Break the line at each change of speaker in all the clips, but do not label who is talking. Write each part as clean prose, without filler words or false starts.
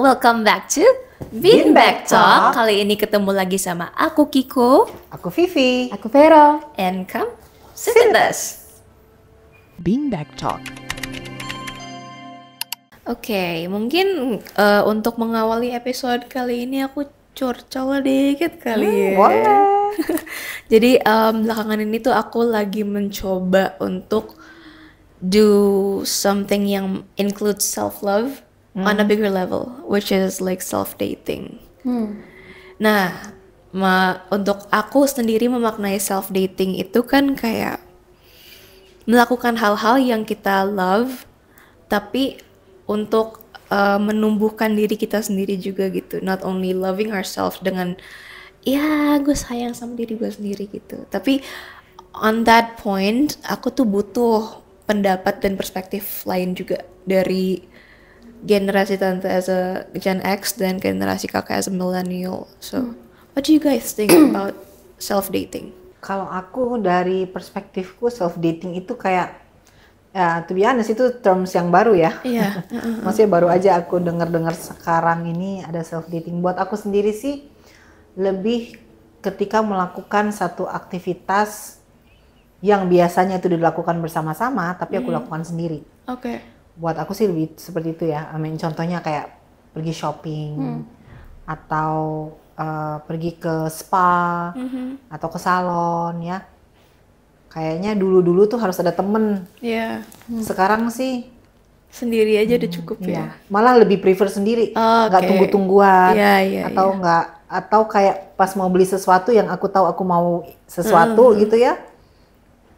welcome back to Beanbag Talk. Kali ini ketemu lagi sama aku Kiko,
aku Vivi,
aku Vero,
and come sit with us.
Beanbag Talk.
Oke, mungkin untuk mengawali episode kali ini aku curcol dikit kali ya.
Boleh.
Jadi belakangan ini tuh aku lagi mencoba untuk do something yang includes self-love on a bigger level, which is like self-dating. Nah, untuk aku sendiri memaknai self-dating itu kan kayak melakukan hal-hal yang kita love, tapi untuk menumbuhkan diri kita sendiri juga gitu. Not only loving ourselves dengan, ya gue sayang sama diri gue sendiri gitu. Tapi on that point, aku tuh butuh pendapat dan perspektif lain juga dari generasi tante as a Gen X dan generasi kakak as a millennial. So, what do you guys think about self-dating?
Kalau aku dari perspektifku self-dating itu kayak, ya to be honest itu terms yang baru ya.
Iya.
Maksudnya baru aja aku dengar sekarang ini ada self-dating. Buat aku sendiri sih lebih ketika melakukan satu aktivitas yang biasanya itu dilakukan bersama-sama, tapi aku lakukan sendiri.
Oke.
Buat aku sih lebih seperti itu ya. Contohnya kayak pergi shopping atau pergi ke spa atau ke salon ya. Kayaknya dulu tuh harus ada temen.
Iya.
Sekarang sih
Sendiri aja udah cukup ya.
iya. Malah lebih prefer sendiri, nggak
Oke.
tunggu-tungguan,
Iya,
atau nggak, atau kayak pas mau beli sesuatu yang aku tahu aku mau sesuatu gitu ya.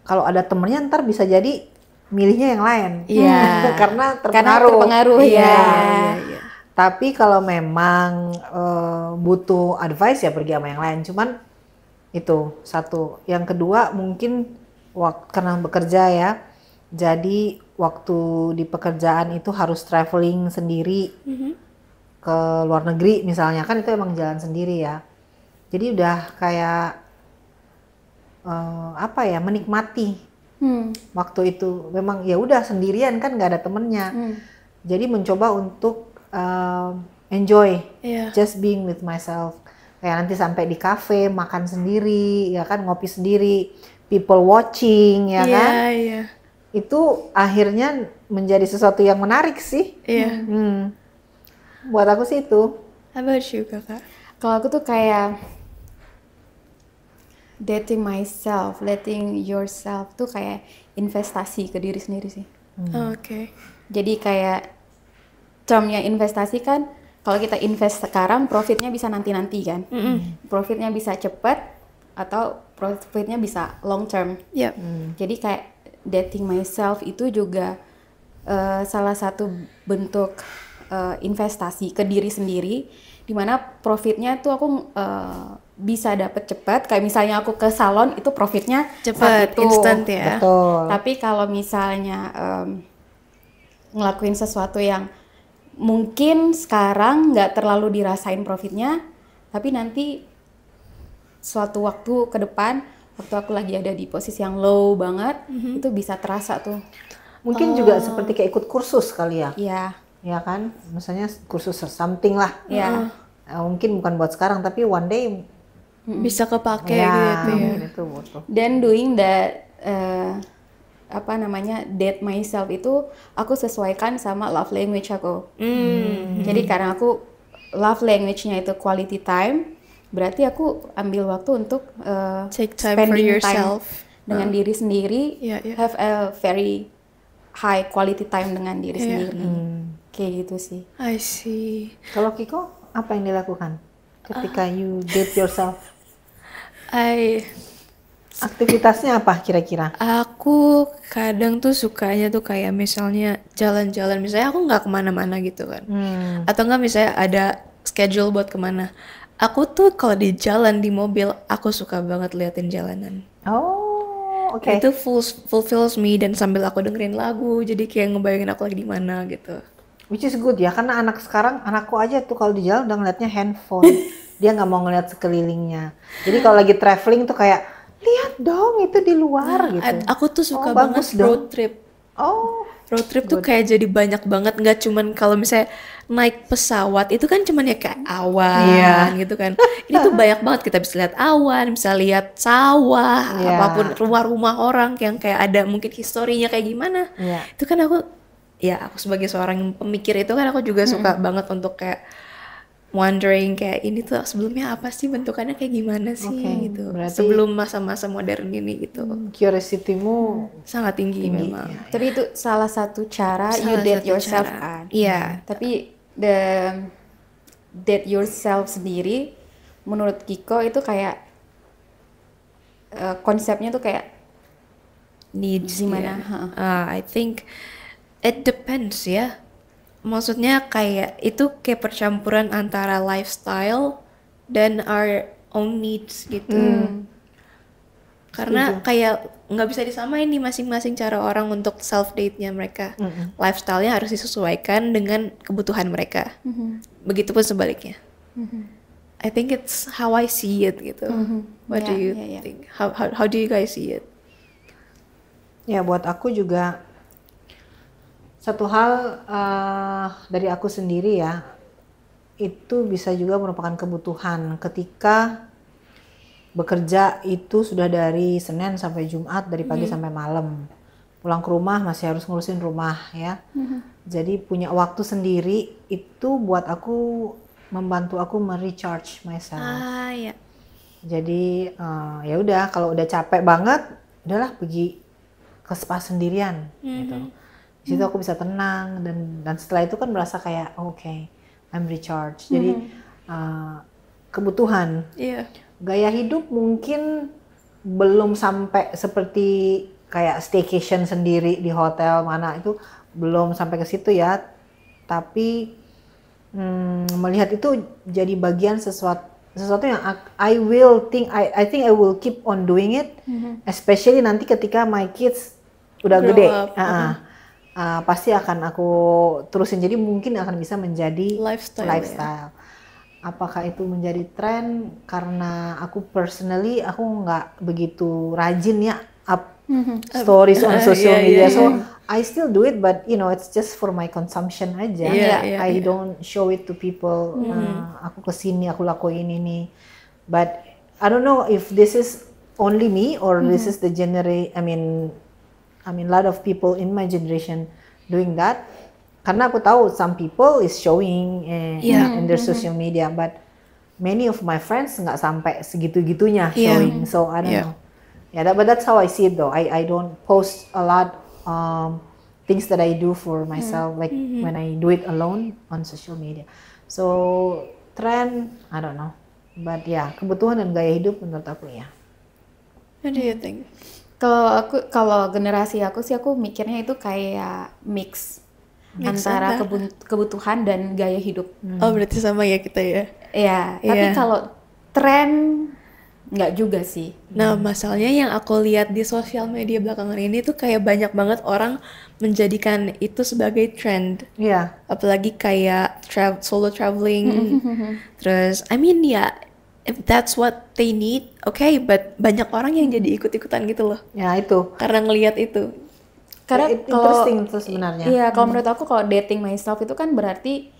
Kalau ada temennya ntar bisa jadi milihnya yang lain.
Iya.
Karena
karena
terpengaruh.
terpengaruh
Iya.
ya.
Tapi kalau memang butuh advice ya pergi sama yang lain. Cuman itu satu. Yang kedua mungkin karena bekerja ya. Jadi waktu di pekerjaan itu harus traveling sendiri ke luar negeri misalnya, kan itu emang jalan sendiri ya. Jadi udah kayak menikmati waktu itu. Memang ya udah sendirian kan, nggak ada temennya. Jadi mencoba untuk enjoy, just being with myself. Kayak nanti sampai di cafe makan sendiri, ya kan, ngopi sendiri, people watching, ya kan.
Iya.
Itu akhirnya menjadi sesuatu yang menarik sih.
Iya.
Buat aku sih itu.
How about you, kakak?
Kalau aku tuh kayak dating myself, letting yourself tuh kayak investasi ke diri sendiri sih.
Oke.
Jadi kayak termnya investasi kan, kalau kita invest sekarang profitnya bisa nanti-nanti kan. Profitnya bisa cepat atau profitnya bisa long term.
Yep.
Jadi kayak dating myself itu juga salah satu bentuk investasi ke diri sendiri, dimana profitnya tuh aku bisa dapat cepat. Kayak misalnya aku ke salon itu profitnya
Cepat,
saat itu.
instant ya.
Betul.
Tapi kalau misalnya ngelakuin sesuatu yang mungkin sekarang nggak terlalu dirasain profitnya, tapi nanti suatu waktu ke depan, waktu aku lagi ada di posisi yang low banget, itu bisa terasa tuh.
Mungkin juga seperti kayak ikut kursus kali ya.
Iya.
Ya kan, misalnya kursus something lah.
Iya.
Mungkin bukan buat sekarang, tapi one day
Bisa kepake
ya,
gitu ya.
itu butuh.
Dan doing that date myself itu aku sesuaikan sama love language aku. Jadi karena aku love language-nya itu quality time, berarti aku ambil waktu untuk
Take time for
spending
yourself.
time dengan diri sendiri,
Iya.
have a very high quality time dengan diri sendiri. Kayak gitu sih.
I see.
Kalau Kiko, apa yang dilakukan ketika you date yourself? Aktivitasnya apa kira-kira?
Aku kadang tuh sukanya tuh kayak misalnya jalan-jalan, misalnya aku nggak kemana-mana gitu kan, atau nggak misalnya ada schedule buat kemana. Aku tuh kalau di jalan di mobil, aku suka banget liatin jalanan.
Oh, oke.
Itu fulfills me, dan sambil aku dengerin lagu, jadi kayak ngebayangin aku lagi di mana gitu.
Which is good ya, karena anak sekarang, anakku aja tuh kalau di jalan udah ngeliatnya handphone. Dia nggak mau ngeliat sekelilingnya. Jadi kalau lagi traveling tuh kayak, lihat dong itu di luar gitu.
Aku tuh suka
Oh,
banget
bagus dong.
road trip.
Oh,
Road trip tuh kayak jadi banyak banget, nggak cuman kalau misalnya naik pesawat itu kan cuman ya kayak awan
Iya.
gitu kan. Ini tuh banyak banget, kita bisa lihat awan, bisa lihat sawah,
Iya.
apapun, rumah-rumah orang yang kayak ada mungkin historinya kayak gimana.
Iya.
Itu kan aku sebagai seorang pemikir itu kan aku juga suka banget untuk kayak wondering kayak ini tuh sebelumnya apa sih, bentukannya kayak gimana sih
Oke,
gitu.
berarti
Sebelum masa-masa modern ini gitu.
curiosity-mu
Sangat tinggi
tinggi.
memang.
Ya.
Tapi itu salah satu cara you
Salah
date
satu
yourself
cara.
kan.
Iya.
Tapi date yourself sendiri menurut Kiko itu kayak konsepnya tuh kayak
Needs
gimana?
ya. I think it depends ya. Maksudnya kayak itu kayak percampuran antara lifestyle dan our own needs gitu. Karena kayak nggak bisa disamain nih masing-masing cara orang untuk self date-nya mereka. Lifestyle-nya harus disesuaikan dengan kebutuhan mereka. Begitupun sebaliknya. I think it's how I see it gitu. What do you
Yeah.
think? How do you guys see it?
Ya, buat aku juga satu hal dari aku sendiri ya, itu bisa juga merupakan kebutuhan ketika bekerja itu sudah dari Senin sampai Jumat, dari pagi sampai malam. Pulang ke rumah masih harus ngurusin rumah ya. Jadi punya waktu sendiri itu buat aku, membantu aku merecharge myself.
Ya.
Jadi ya udah, kalau udah capek banget, udahlah pergi ke spa sendirian gitu. Di situ aku bisa tenang, dan setelah itu kan merasa kayak okay, I'm recharged. Jadi kebutuhan.
Iya.
Gaya hidup mungkin belum sampai seperti kayak staycation sendiri di hotel mana, itu belum sampai ke situ ya. Tapi melihat itu jadi bagian sesuatu yang I think I will keep on doing it, especially nanti ketika my kids udah
Grow
gede.
up.
Pasti akan aku terusin, jadi mungkin akan bisa menjadi
Lifestyle,
Apakah itu menjadi tren karena aku personally aku nggak begitu rajin ya up stories on social media, so I still do it, but you know it's just for my consumption aja. I don't show it to people. Aku kesini, aku lakuin ini, but I don't know if this is only me or this is the I mean lot of people in my generation doing that. Karena aku tahu some people is showing in their social media, but many of my friends nggak sampai segitu-gitunya showing. So I don't know. Yeah, but that's how I see it though. I don't post a lot things that I do for myself, like when I do it alone on social media. So trend, I don't know. But ya, kebutuhan dan gaya hidup menurut aku ya.
What do you think?
Kalau generasi aku sih, aku mikirnya itu kayak mix antara kebutuhan dan gaya hidup.
Oh, berarti sama ya kita ya?
Iya, tapi kalau tren nggak juga sih.
Nah, masalahnya yang aku lihat di sosial media belakangan ini tuh kayak banyak banget orang menjadikan itu sebagai trend.
Iya.
Apalagi kayak solo traveling. Terus, I mean ya, if that's what they need, okay, but banyak orang yang jadi ikut-ikutan gitu loh.
Ya itu.
Karena ngelihat itu.
Karena
interesting tuh sebenarnya.
Iya, kalau menurut aku kalau dating myself itu kan berarti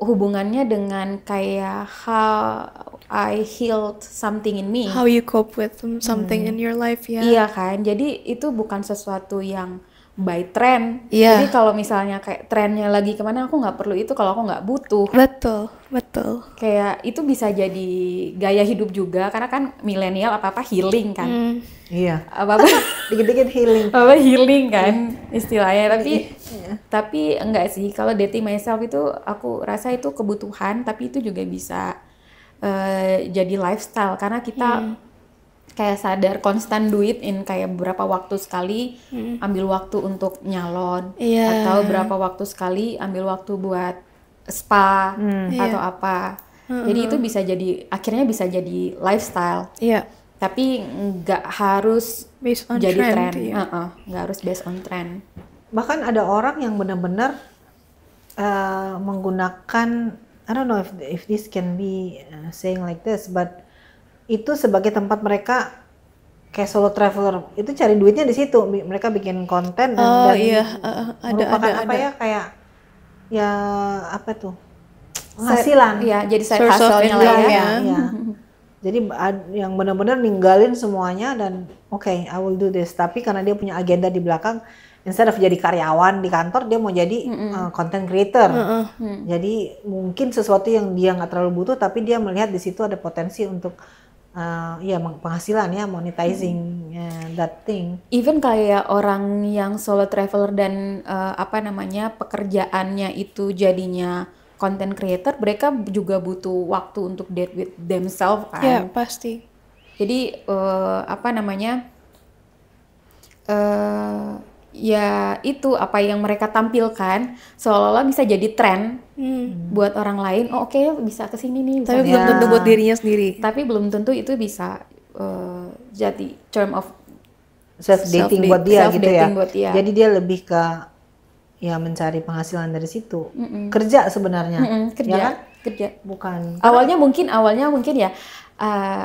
hubungannya dengan kayak how I healed something in me.
How you cope with something in your life ya.
Iya kan, jadi itu bukan sesuatu yang by trend.
Iya.
Jadi kalau misalnya kayak trennya lagi kemana, aku nggak perlu itu kalau aku nggak butuh.
Betul.
Kayak itu bisa jadi gaya hidup juga, karena kan milenial apa-apa healing kan.
Iya.
Apa-apa
Dikit-dikit healing.
apa healing kan istilahnya, tapi enggak sih, kalau dating myself itu aku rasa itu kebutuhan, tapi itu juga bisa jadi lifestyle, karena kita kayak sadar constant duit in kayak berapa waktu sekali ambil waktu untuk nyalon, atau berapa waktu sekali ambil waktu buat spa atau apa. Jadi itu bisa jadi, akhirnya bisa jadi lifestyle.
Iya.
Tapi nggak harus
Based on
jadi
trend,
tren,
iya.
nggak harus based on trend.
Bahkan ada orang yang benar-benar menggunakan, I don't know if this can be saying like this, but itu sebagai tempat mereka kayak solo traveler itu cari duitnya di situ. Mereka bikin konten
Oh
dan
iya, ada
merupakan apa
ada.
ya, kayak ya apa tuh, penghasilan.
Iya, jadi side
Source of
hustle-nya lah
income,
ya.
ya.
Iya. Jadi yang benar-benar ninggalin semuanya dan oke, I will do this. Tapi karena dia punya agenda di belakang, instead of jadi karyawan di kantor, dia mau jadi content creator. Jadi mungkin sesuatu yang dia nggak terlalu butuh, tapi dia melihat di situ ada potensi untuk ya penghasilan ya, monetizing that thing.
Even kayak orang yang solo traveler dan apa namanya pekerjaannya itu jadinya content creator, mereka juga butuh waktu untuk date with themselves kan.
Ya pasti.
Jadi apa namanya ya itu apa yang mereka tampilkan seolah-olah bisa jadi tren buat orang lain. Oh oke, bisa kesini nih. Bisa
Tapi belum tentu buat dirinya sendiri.
tapi belum tentu itu bisa jadi term of
Self dating
Self-date-
buat dia gitu ya.
self-dating buat dia.
Jadi dia lebih ke ya mencari penghasilan dari situ. Kerja sebenarnya.
kerja,
Ya kan?
kerja.
Bukan.
Awalnya mungkin ya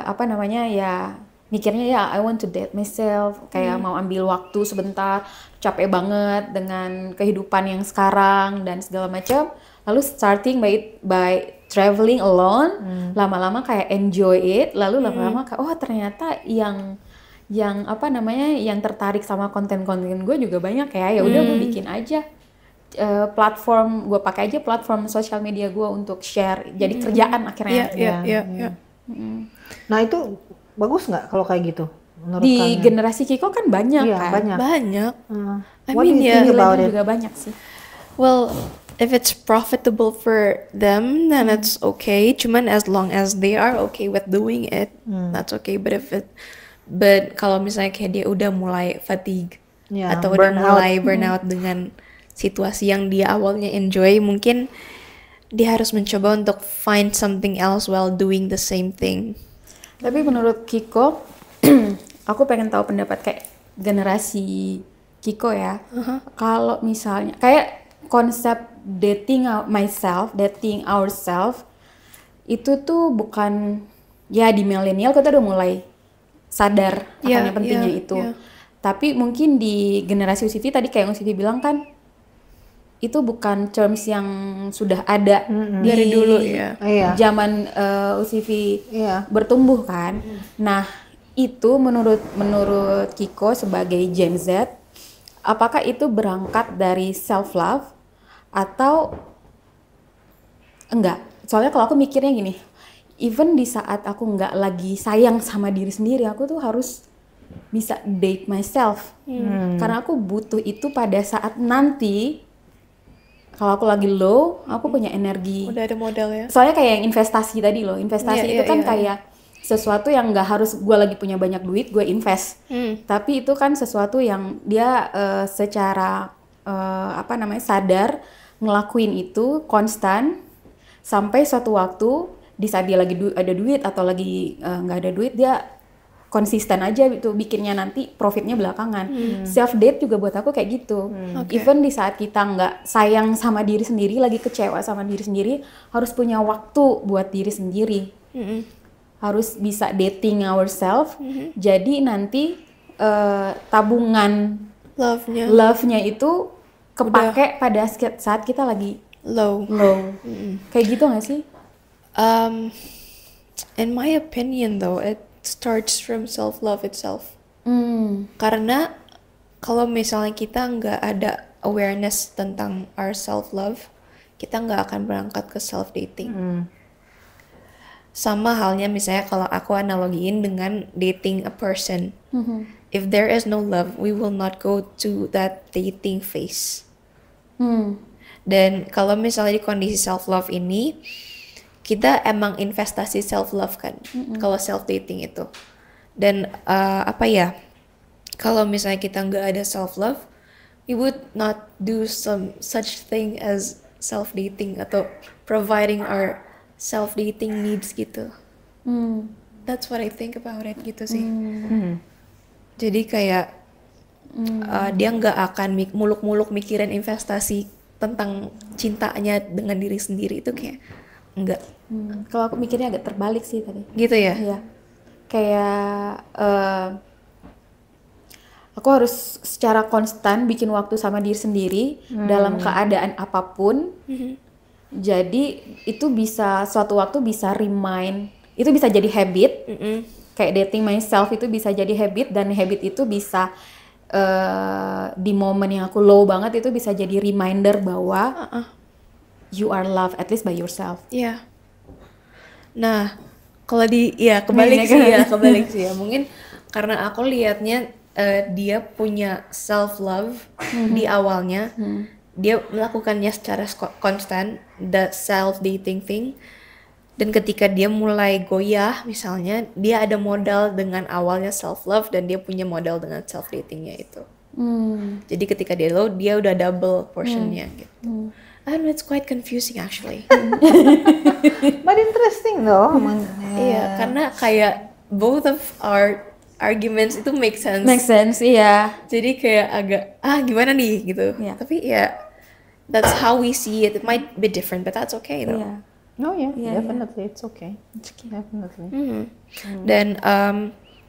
apa namanya ya mikirnya ya I want to date myself, kayak mau ambil waktu sebentar, capek banget dengan kehidupan yang sekarang dan segala macam. Lalu starting by traveling alone, lama-lama kayak enjoy it, lalu lama-lama kayak oh ternyata yang apa namanya yang tertarik sama konten-konten gue juga banyak ya. Ya udah gue bikin aja platform, gue pakai aja platform sosial media gue untuk share, jadi kerjaan akhirnya.
Iya.
Nah itu bagus nggak kalau kayak gitu? Menurut
Di
kalian?
generasi Kiko kan banyak
Iya,
kan.
banyak.
Banyak. I
What do
mean,
you
yeah.
think about
Milenial
it?
juga banyak sih.
Well, if it's profitable for them, then it's okay. Cuman as long as they are okay with doing it, that's okay. But kalau misalnya kayak dia udah mulai fatigue
Ya,
atau udah
burnout.
mulai burnout dengan situasi yang dia awalnya enjoy, mungkin dia harus mencoba untuk find something else while doing the same thing.
Tapi menurut Kiko, aku pengen tahu pendapat kayak generasi Kiko ya. Kalau misalnya kayak konsep dating dating ourselves itu tuh bukan ya di milenial kita udah mulai sadar akan
Yeah,
yang pentingnya
yeah,
itu.
yeah.
Tapi mungkin di generasi Usivi tadi kayak yang Usivi bilang kan itu bukan terms yang sudah ada
Dari dulu, ya.
Iya.
zaman Usivi
Iya.
bertumbuh kan. Nah, itu menurut Kiko sebagai Gen Z, apakah itu berangkat dari self love atau enggak? Soalnya kalau aku mikirnya gini, even di saat aku nggak lagi sayang sama diri sendiri, aku tuh harus bisa date myself. Karena aku butuh itu pada saat nanti kalau aku lagi low, aku punya energi.
Udah ada modal ya.
Soalnya kayak yang investasi tadi loh, investasi
Iya,
itu
iya,
kan
iya.
kayak sesuatu yang nggak harus gue lagi punya banyak duit, gue invest. Tapi itu kan sesuatu yang dia secara apa namanya sadar ngelakuin itu konstan sampai suatu waktu di saat dia lagi ada duit atau lagi nggak ada duit, dia konsisten aja gitu bikinnya, nanti profitnya belakangan. Self date juga buat aku kayak gitu. Even di saat kita nggak sayang sama diri sendiri, lagi kecewa sama diri sendiri, harus punya waktu buat diri sendiri. Harus bisa dating ourselves. Jadi nanti tabungan
Love-nya
love-nya itu kepake pada saat kita lagi
low.
low. Kayak gitu nggak sih?
In my opinion though, it starts from self-love itself. Karena kalau misalnya kita nggak ada awareness tentang our self-love, kita nggak akan berangkat ke self-dating. Sama halnya misalnya kalau aku analogiin dengan dating a person. If there is no love, we will not go to that dating phase. Dan kalau misalnya di kondisi self-love ini, kita emang investasi self-love kan, kalau self-dating itu. Dan apa ya, kalau misalnya kita nggak ada self-love, we would not do some such thing as self-dating atau providing our self-dating needs gitu. That's what I think about it gitu sih. Jadi kayak dia nggak akan muluk-muluk mikirin investasi tentang cintanya dengan diri sendiri, itu kayak enggak.
Kalau aku mikirnya agak terbalik sih tadi.
Gitu ya?
Iya. Kayak aku harus secara konstan bikin waktu sama diri sendiri dalam keadaan apapun. Jadi itu bisa suatu waktu bisa remind, itu bisa jadi habit. Kayak dating myself itu bisa jadi habit, dan habit itu bisa di momen yang aku low banget itu bisa jadi reminder bahwa you are loved at least by yourself.
Iya. Nah, kalau kebalik sih ya. Mungkin karena aku liatnya dia punya self love di awalnya, dia melakukannya secara konstan, the self dating thing. Dan ketika dia mulai goyah, misalnya dia ada modal dengan awalnya self love dan dia punya modal dengan self datingnya itu. Jadi ketika dia low, dia udah double portionnya gitu. I don't know, it's quite confusing actually.
But interesting though.
Iya, karena kayak both of our arguments itu make sense.
Make sense, iya.
Jadi kayak agak gimana nih gitu.
Iya.
Tapi ya that's how we see it. It might be different, but that's okay though.
Iya.
No, yeah,
Yeah,
definitely it's okay. Definitely.
Dan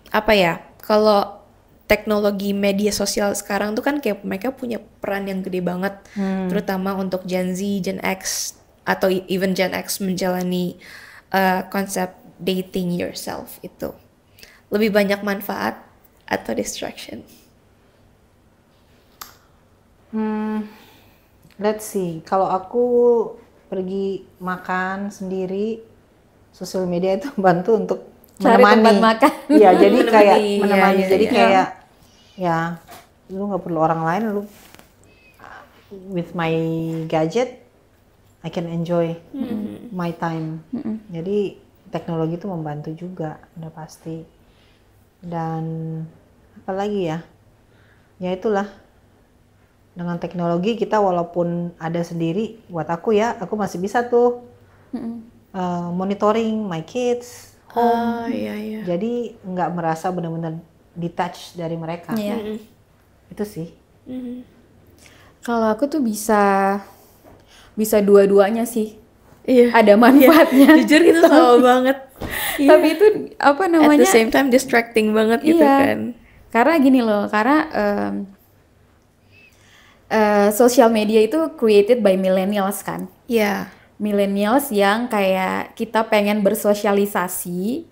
apa ya? Kalau teknologi media sosial sekarang tuh kan kayak mereka punya peran yang gede banget, terutama untuk Gen Z, Gen X atau even Gen X menjalani konsep dating yourself itu. Lebih banyak manfaat atau distraction?
Let's see. Kalau aku pergi makan sendiri, sosial media itu bantu untuk
Cari
menemani.
tempat makan.
Iya, jadi kayak
Menemani,
menemani.
iya,
Jadi
iya.
kayak ya, lu nggak perlu orang lain, lu with my gadget, I can enjoy my time. Jadi teknologi itu membantu juga, udah pasti. Dan apa lagi ya? Ya itulah. Dengan teknologi kita walaupun ada sendiri, buat aku ya, aku masih bisa tuh monitoring my kids home.
Iya.
Jadi nggak merasa benar-benar detached dari mereka.
Iya.
Itu sih.
Kalau aku tuh bisa dua-duanya sih.
Iya.
Ada manfaatnya.
Jujur itu sama banget.
Tapi itu apa
At
namanya?
the same time distracting banget gitu
Iya.
kan.
Karena gini loh, social media itu created by millennials kan.
Iya.
Millennials yang kayak kita pengen bersosialisasi,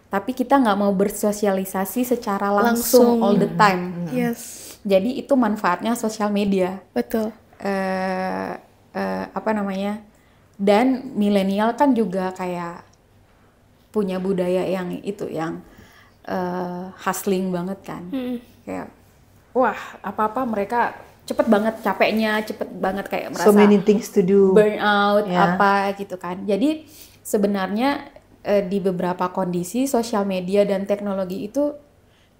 tapi kita nggak mau bersosialisasi secara langsung all the time.
Yes.
Jadi itu manfaatnya sosial media.
Betul.
Apa namanya? Dan milenial kan juga kayak punya budaya yang hustling banget kan. Kayak wah, apa-apa mereka cepet banget capeknya, cepet banget kayak merasa
So many things to do.
burnout
Ya.
apa gitu kan. Jadi sebenarnya di beberapa kondisi sosial media dan teknologi itu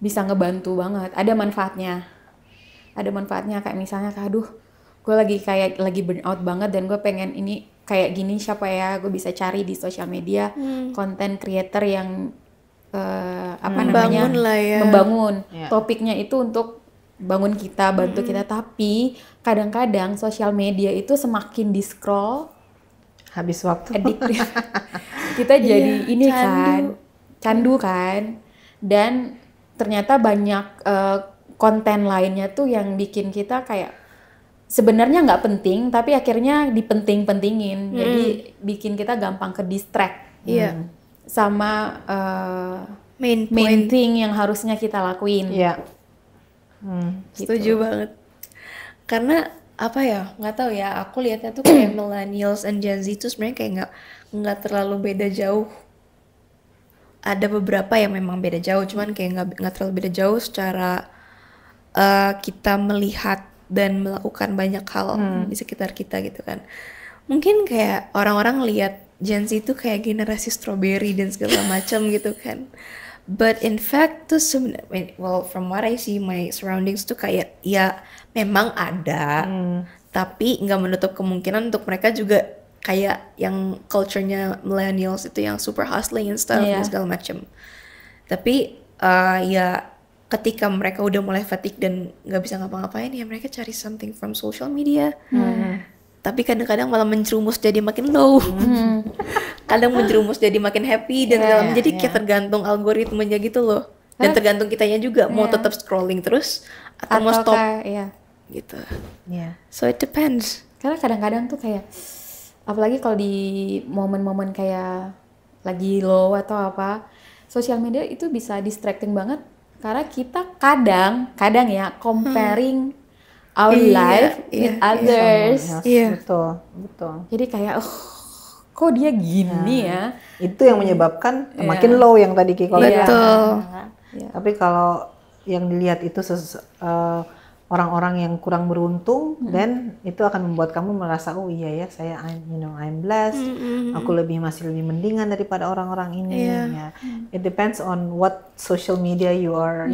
bisa ngebantu banget. Ada manfaatnya. Ada manfaatnya kayak misalnya aduh, gue lagi burnout banget dan gue pengen ini kayak gini, siapa ya gue bisa cari di sosial media konten creator yang
Membangun lah ya.
membangun
Ya.
topiknya itu untuk bangun kita, bantu kita. Tapi kadang-kadang sosial media itu semakin di scroll
Habis waktu.
addictive. Kita jadi ini
candu.
candu kan, dan ternyata banyak konten lainnya tuh yang bikin kita kayak sebenarnya nggak penting tapi akhirnya dipenting-pentingin, jadi bikin kita gampang ke distract
Iya.
sama
Main
main
point.
thing yang harusnya kita lakuin.
Iya.
Setuju banget. Karena apa ya, nggak tahu ya, aku lihatnya tuh kayak millennials and Gen Z tuh sebenarnya kayak nggak terlalu beda jauh. Ada beberapa yang memang beda jauh, cuman kayak nggak terlalu beda jauh secara kita melihat dan melakukan banyak hal di sekitar kita gitu kan. Mungkin kayak orang-orang lihat Gen Z itu kayak generasi strawberry dan segala macam gitu kan. But in fact tuh sebenarnya, well from what I see my surroundings tuh kayak ya memang ada, tapi nggak menutup kemungkinan untuk mereka juga kayak yang culture-nya millennials itu yang super hustling and stuff dan segala macam. Tapi ya ketika mereka udah mulai fatigue dan nggak bisa ngapa-ngapain ya mereka cari something from social media. Tapi kadang-kadang malah menjerumus jadi makin low. Kadang menjerumus jadi makin happy dan segala macam. Jadi kayak tergantung algoritmanya gitu loh. Dan tergantung kitanya juga mau tetap scrolling terus atau mau stop
ya.
gitu.
Iya.
So it depends.
Karena kadang-kadang tuh kayak, apalagi kalau di momen-momen kayak lagi low atau apa, sosial media itu bisa distracting banget. Karena kita kadang ya comparing our
Iya,
life
iya,
with
iya.
others.
Yes,
Iya.
betul.
Jadi kayak, kok dia gini ya?
Itu yang menyebabkan makin low yang tadi Kiko bilang.
Betul.
Iya.
Tapi kalau yang dilihat itu orang-orang yang kurang beruntung, dan itu akan membuat kamu merasa, oh iya ya, saya I'm blessed, aku masih lebih mendingan daripada orang-orang ini. Ya. It depends on what social media you are,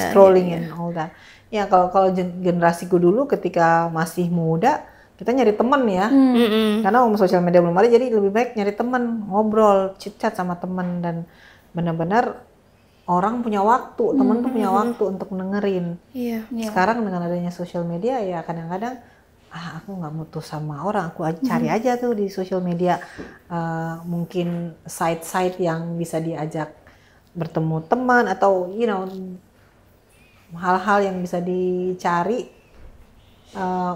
scrolling and all that. Ya kalau generasiku dulu ketika masih muda, kita nyari teman ya, karena sosial media belum ada, jadi lebih baik nyari teman, ngobrol, chit-chat sama teman, dan benar-benar orang punya waktu, teman tuh punya waktu untuk dengerin.
Iya.
Sekarang dengan adanya sosial media ya kadang-kadang aku nggak butuh sama orang, aku cari aja tuh di sosial media mungkin site-site yang bisa diajak bertemu teman, atau hal-hal yang bisa dicari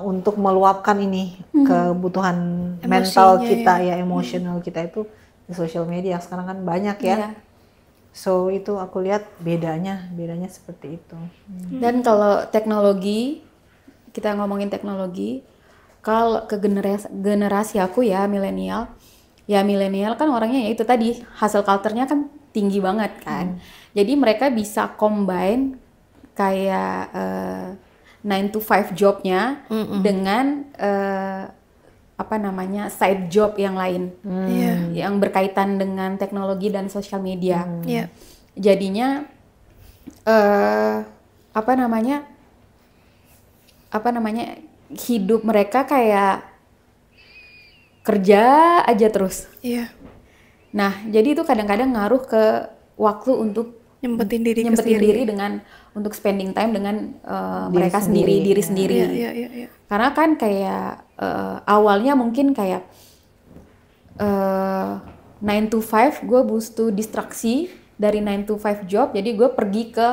untuk meluapkan ini kebutuhan mental kita ya, emosional kita itu di sosial media sekarang kan banyak ya.
Iya.
So itu aku lihat bedanya seperti itu.
Dan kalau teknologi, kita ngomongin teknologi, kalau ke generasi aku ya milenial kan orangnya ya itu tadi, hustle culture-nya kan tinggi banget kan. Jadi mereka bisa combine kayak 9 to 5 jobnya dengan side job yang lain, yang berkaitan dengan teknologi dan sosial media. Jadinya hidup mereka kayak kerja aja terus.
Iya.
Nah, jadi itu kadang-kadang ngaruh ke waktu untuk
Nyempetin diri
dengan untuk spending time dengan mereka sendiri, diri sendiri.
Iya.
Karena kan kayak awalnya mungkin kayak 9 to 5 gue butuh distraksi dari 9 to 5 job, jadi gue pergi ke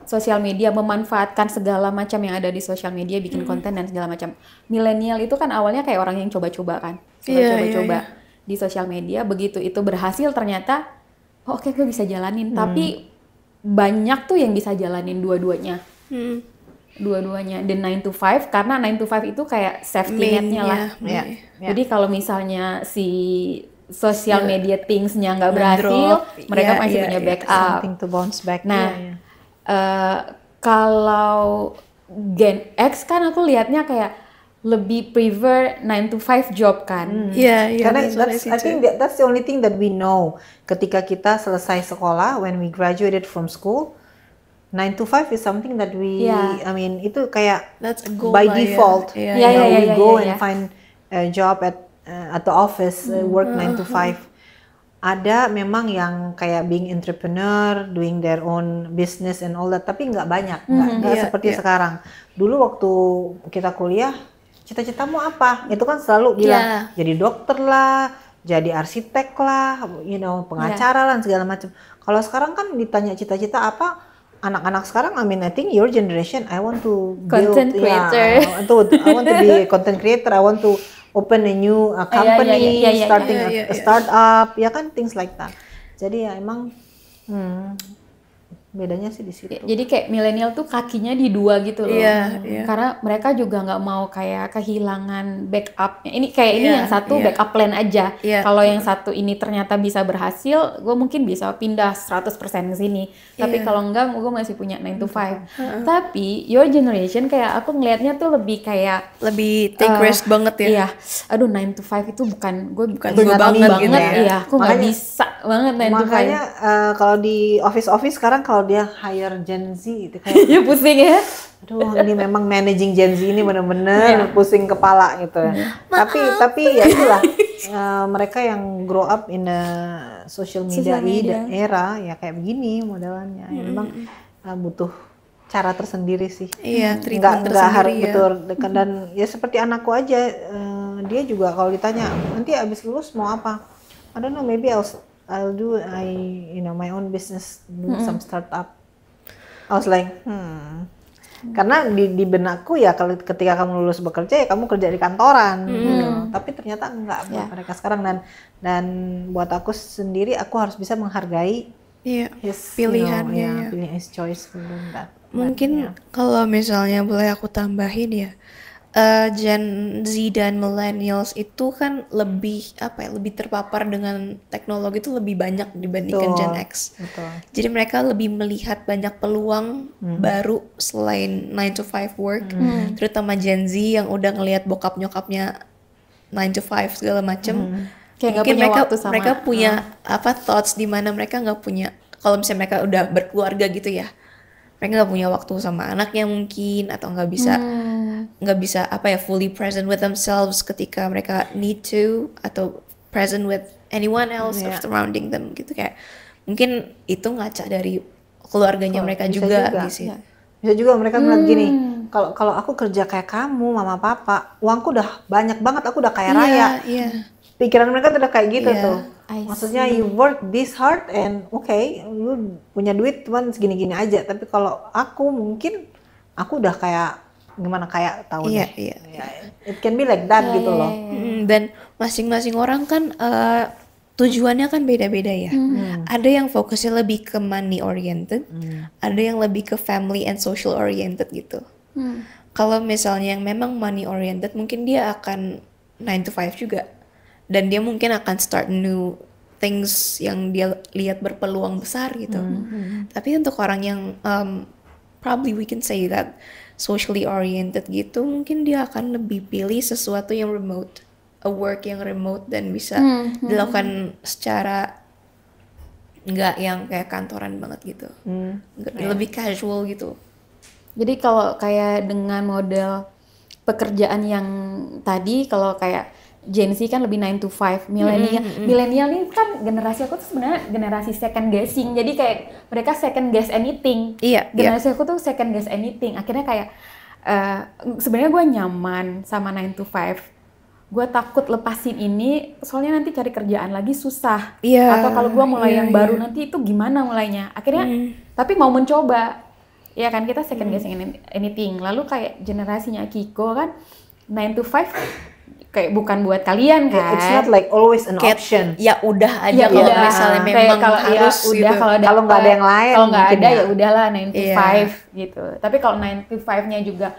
sosial media, memanfaatkan segala macam yang ada di sosial media, bikin konten dan segala macam. Milenial itu kan awalnya kayak orang yang coba-coba kan, coba-coba di sosial media, begitu itu berhasil ternyata, oke, gue bisa jalanin, tapi banyak tuh yang bisa jalanin dua-duanya. Dua-duanya, dan 9 to 5, karena 9 to 5 itu kayak safety net-nya lah. Jadi kalau misalnya si social media things-nya nggak berhasil, mereka masih punya backup.
Something to bounce back.
Nah, kalau Gen X kan aku lihatnya kayak lebih prefer 9 to 5 job kan.
Karena I think that's the only thing that we know. Ketika kita selesai sekolah, when we graduated from school, 9 to 5 is something that we, I mean, itu kayak
That's a goal
by
lah,
default.
We
go and find a job at the office, work 9 to 5. Ada memang yang kayak being entrepreneur, doing their own business and all that, tapi nggak banyak, nggak seperti sekarang. Dulu waktu kita kuliah, cita-citamu apa? Itu kan selalu bilang jadi dokter lah, jadi arsitek lah, pengacara lah, segala macam. Kalau sekarang kan ditanya cita-cita apa? Anak-anak sekarang, I mean, I think your generation, I want to build,
content creator.
I want to be a content creator. I want to open a new company, starting a startup, ya kan, things like that. Jadi ya emang bedanya sih di situ.
Jadi kayak milenial tuh kakinya di dua gitu loh. Karena mereka juga nggak mau kayak kehilangan backupnya. Ini kayak ini yang satu backup plan aja. Kalau yang satu ini ternyata bisa berhasil, gue mungkin bisa pindah 100% ke sini. Tapi kalau enggak, gue masih punya 9 to 5. Tapi your generation kayak aku ngelihatnya tuh lebih kayak
lebih take risk banget ya.
Iya. Aduh, 9 to 5 itu bukan gue
banget gitu ya.
Iya, aku nggak bisa banget 9 to 5.
Makanya kalau di office sekarang kalau dia hire Gen Z itu kayak
ya pusing ya.
Aduh, ini memang managing Gen Z ini bener-bener pusing kepala gitu. Tapi ya itulah mereka yang grow up in the social media era ya kayak begini modelannya. Ya, memang butuh cara tersendiri sih.
Treatment
nggak harus
ya.
betul. Dan ya seperti anakku aja, dia juga kalau ditanya nanti abis lulus mau apa? I don't know, maybe I'll my own business, do some startup. I was like, karena di benakku ya kalau ketika kamu lulus bekerja ya kamu kerja di kantoran, gitu. Tapi ternyata enggak buat mereka sekarang, dan buat aku sendiri aku harus bisa menghargai
pilihannya.
pilih his choice for doing that.
Mungkin kalau misalnya boleh aku tambahin ya, Gen Z dan millennials itu kan lebih terpapar dengan teknologi itu lebih banyak dibandingkan Gen X.
Betul.
Jadi mereka lebih melihat banyak peluang baru selain 9 to 5 work. Terutama Gen Z yang udah ngelihat bokap nyokapnya 9 to 5 segala macem.
Kayak nggak
Mungkin
punya waktu sama.
mereka punya thoughts di mana mereka nggak punya, kalau misalnya mereka udah berkeluarga gitu ya, mereka nggak punya waktu sama anaknya mungkin, atau nggak bisa fully present with themselves ketika mereka need to, atau present with anyone else surrounding them gitu. Kayak mungkin itu ngaca dari keluarganya mereka juga gitu.
Bisa juga mereka ngeliat gini, kalau aku kerja kayak kamu mama papa, uangku udah banyak banget, aku udah kaya raya. Pikiran mereka tuh udah kayak gitu tuh. Maksudnya you work this hard and lu punya duit cuman segini-gini aja. Tapi kalau aku mungkin aku udah kayak gimana, kayak tahu deh. It can be like that gitu loh.
Dan masing-masing orang kan tujuannya kan beda-beda ya. Ada yang fokusnya lebih ke money oriented, ada yang lebih ke family and social oriented gitu. Kalau misalnya yang memang money oriented, mungkin dia akan 9 to 5 juga. Dan dia mungkin akan start new things yang dia lihat berpeluang besar gitu. Tapi untuk orang yang probably we can say that socially oriented gitu, mungkin dia akan lebih pilih sesuatu yang remote, a work yang remote dan bisa dilakukan secara nggak yang kayak kantoran banget gitu, lebih casual gitu.
Jadi kalau kayak dengan model pekerjaan yang tadi, kalau kayak Gen Z kan lebih 9 to 5, milenial ini kan generasi aku tuh sebenarnya generasi second guessing, jadi kayak mereka second guess anything. Generasi aku tuh second guess anything, akhirnya kayak sebenarnya gue nyaman sama 9 to 5, gue takut lepasin ini soalnya nanti cari kerjaan lagi susah, atau kalau gue mulai yang baru nanti itu gimana mulainya, akhirnya tapi mau mencoba, ya kan, kita second guessing anything. Lalu kayak generasinya Kiko kan 9 to 5 kayak bukan buat kalian kan.
It's not like always an option.
Ya udah aja kalau misalnya memang
kalau
harus
udah
gitu.
Kalau
nggak ada yang lain,
kalau nggak ada
ya
udahlah 9 to 5 gitu. Tapi kalau 9 to 5-nya juga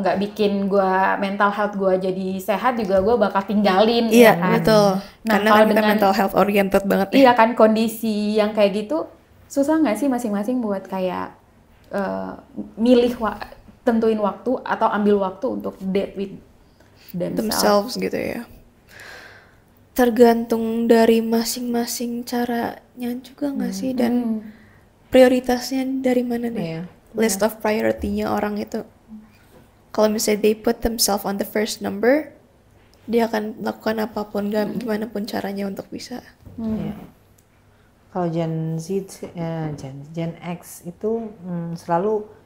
nggak bikin gue mental health gue jadi sehat, juga gue bakal tinggalin.
Iya
kan?
betul.
Nah,
karena
kalau
kita
dengan
mental health oriented banget ya.
Iya kan, kondisi yang kayak gitu susah nggak sih masing-masing buat kayak tentuin waktu atau ambil waktu untuk date with
themselves gitu ya. Tergantung dari masing-masing caranya juga nggak sih, dan prioritasnya dari mana nih? List of priority-nya orang itu. Kalau misalnya they put themselves on the first number, dia akan lakukan apapun, gimana pun caranya untuk bisa.
Kalau Gen X itu selalu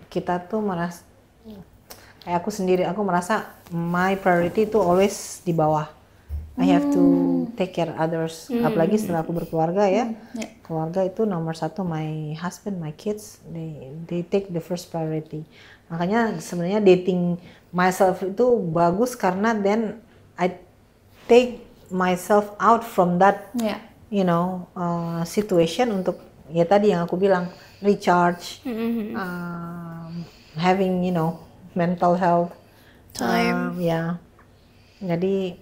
kita tuh merasa, kayak aku sendiri, aku merasa my priority itu always di bawah. I have to take care others. Apalagi setelah aku berkeluarga ya. Keluarga itu nomor satu, my husband, my kids, they take the first priority. Makanya sebenarnya dating myself itu bagus karena then I take myself out from that situation untuk ya tadi yang aku bilang, recharge, having mental health time. Jadi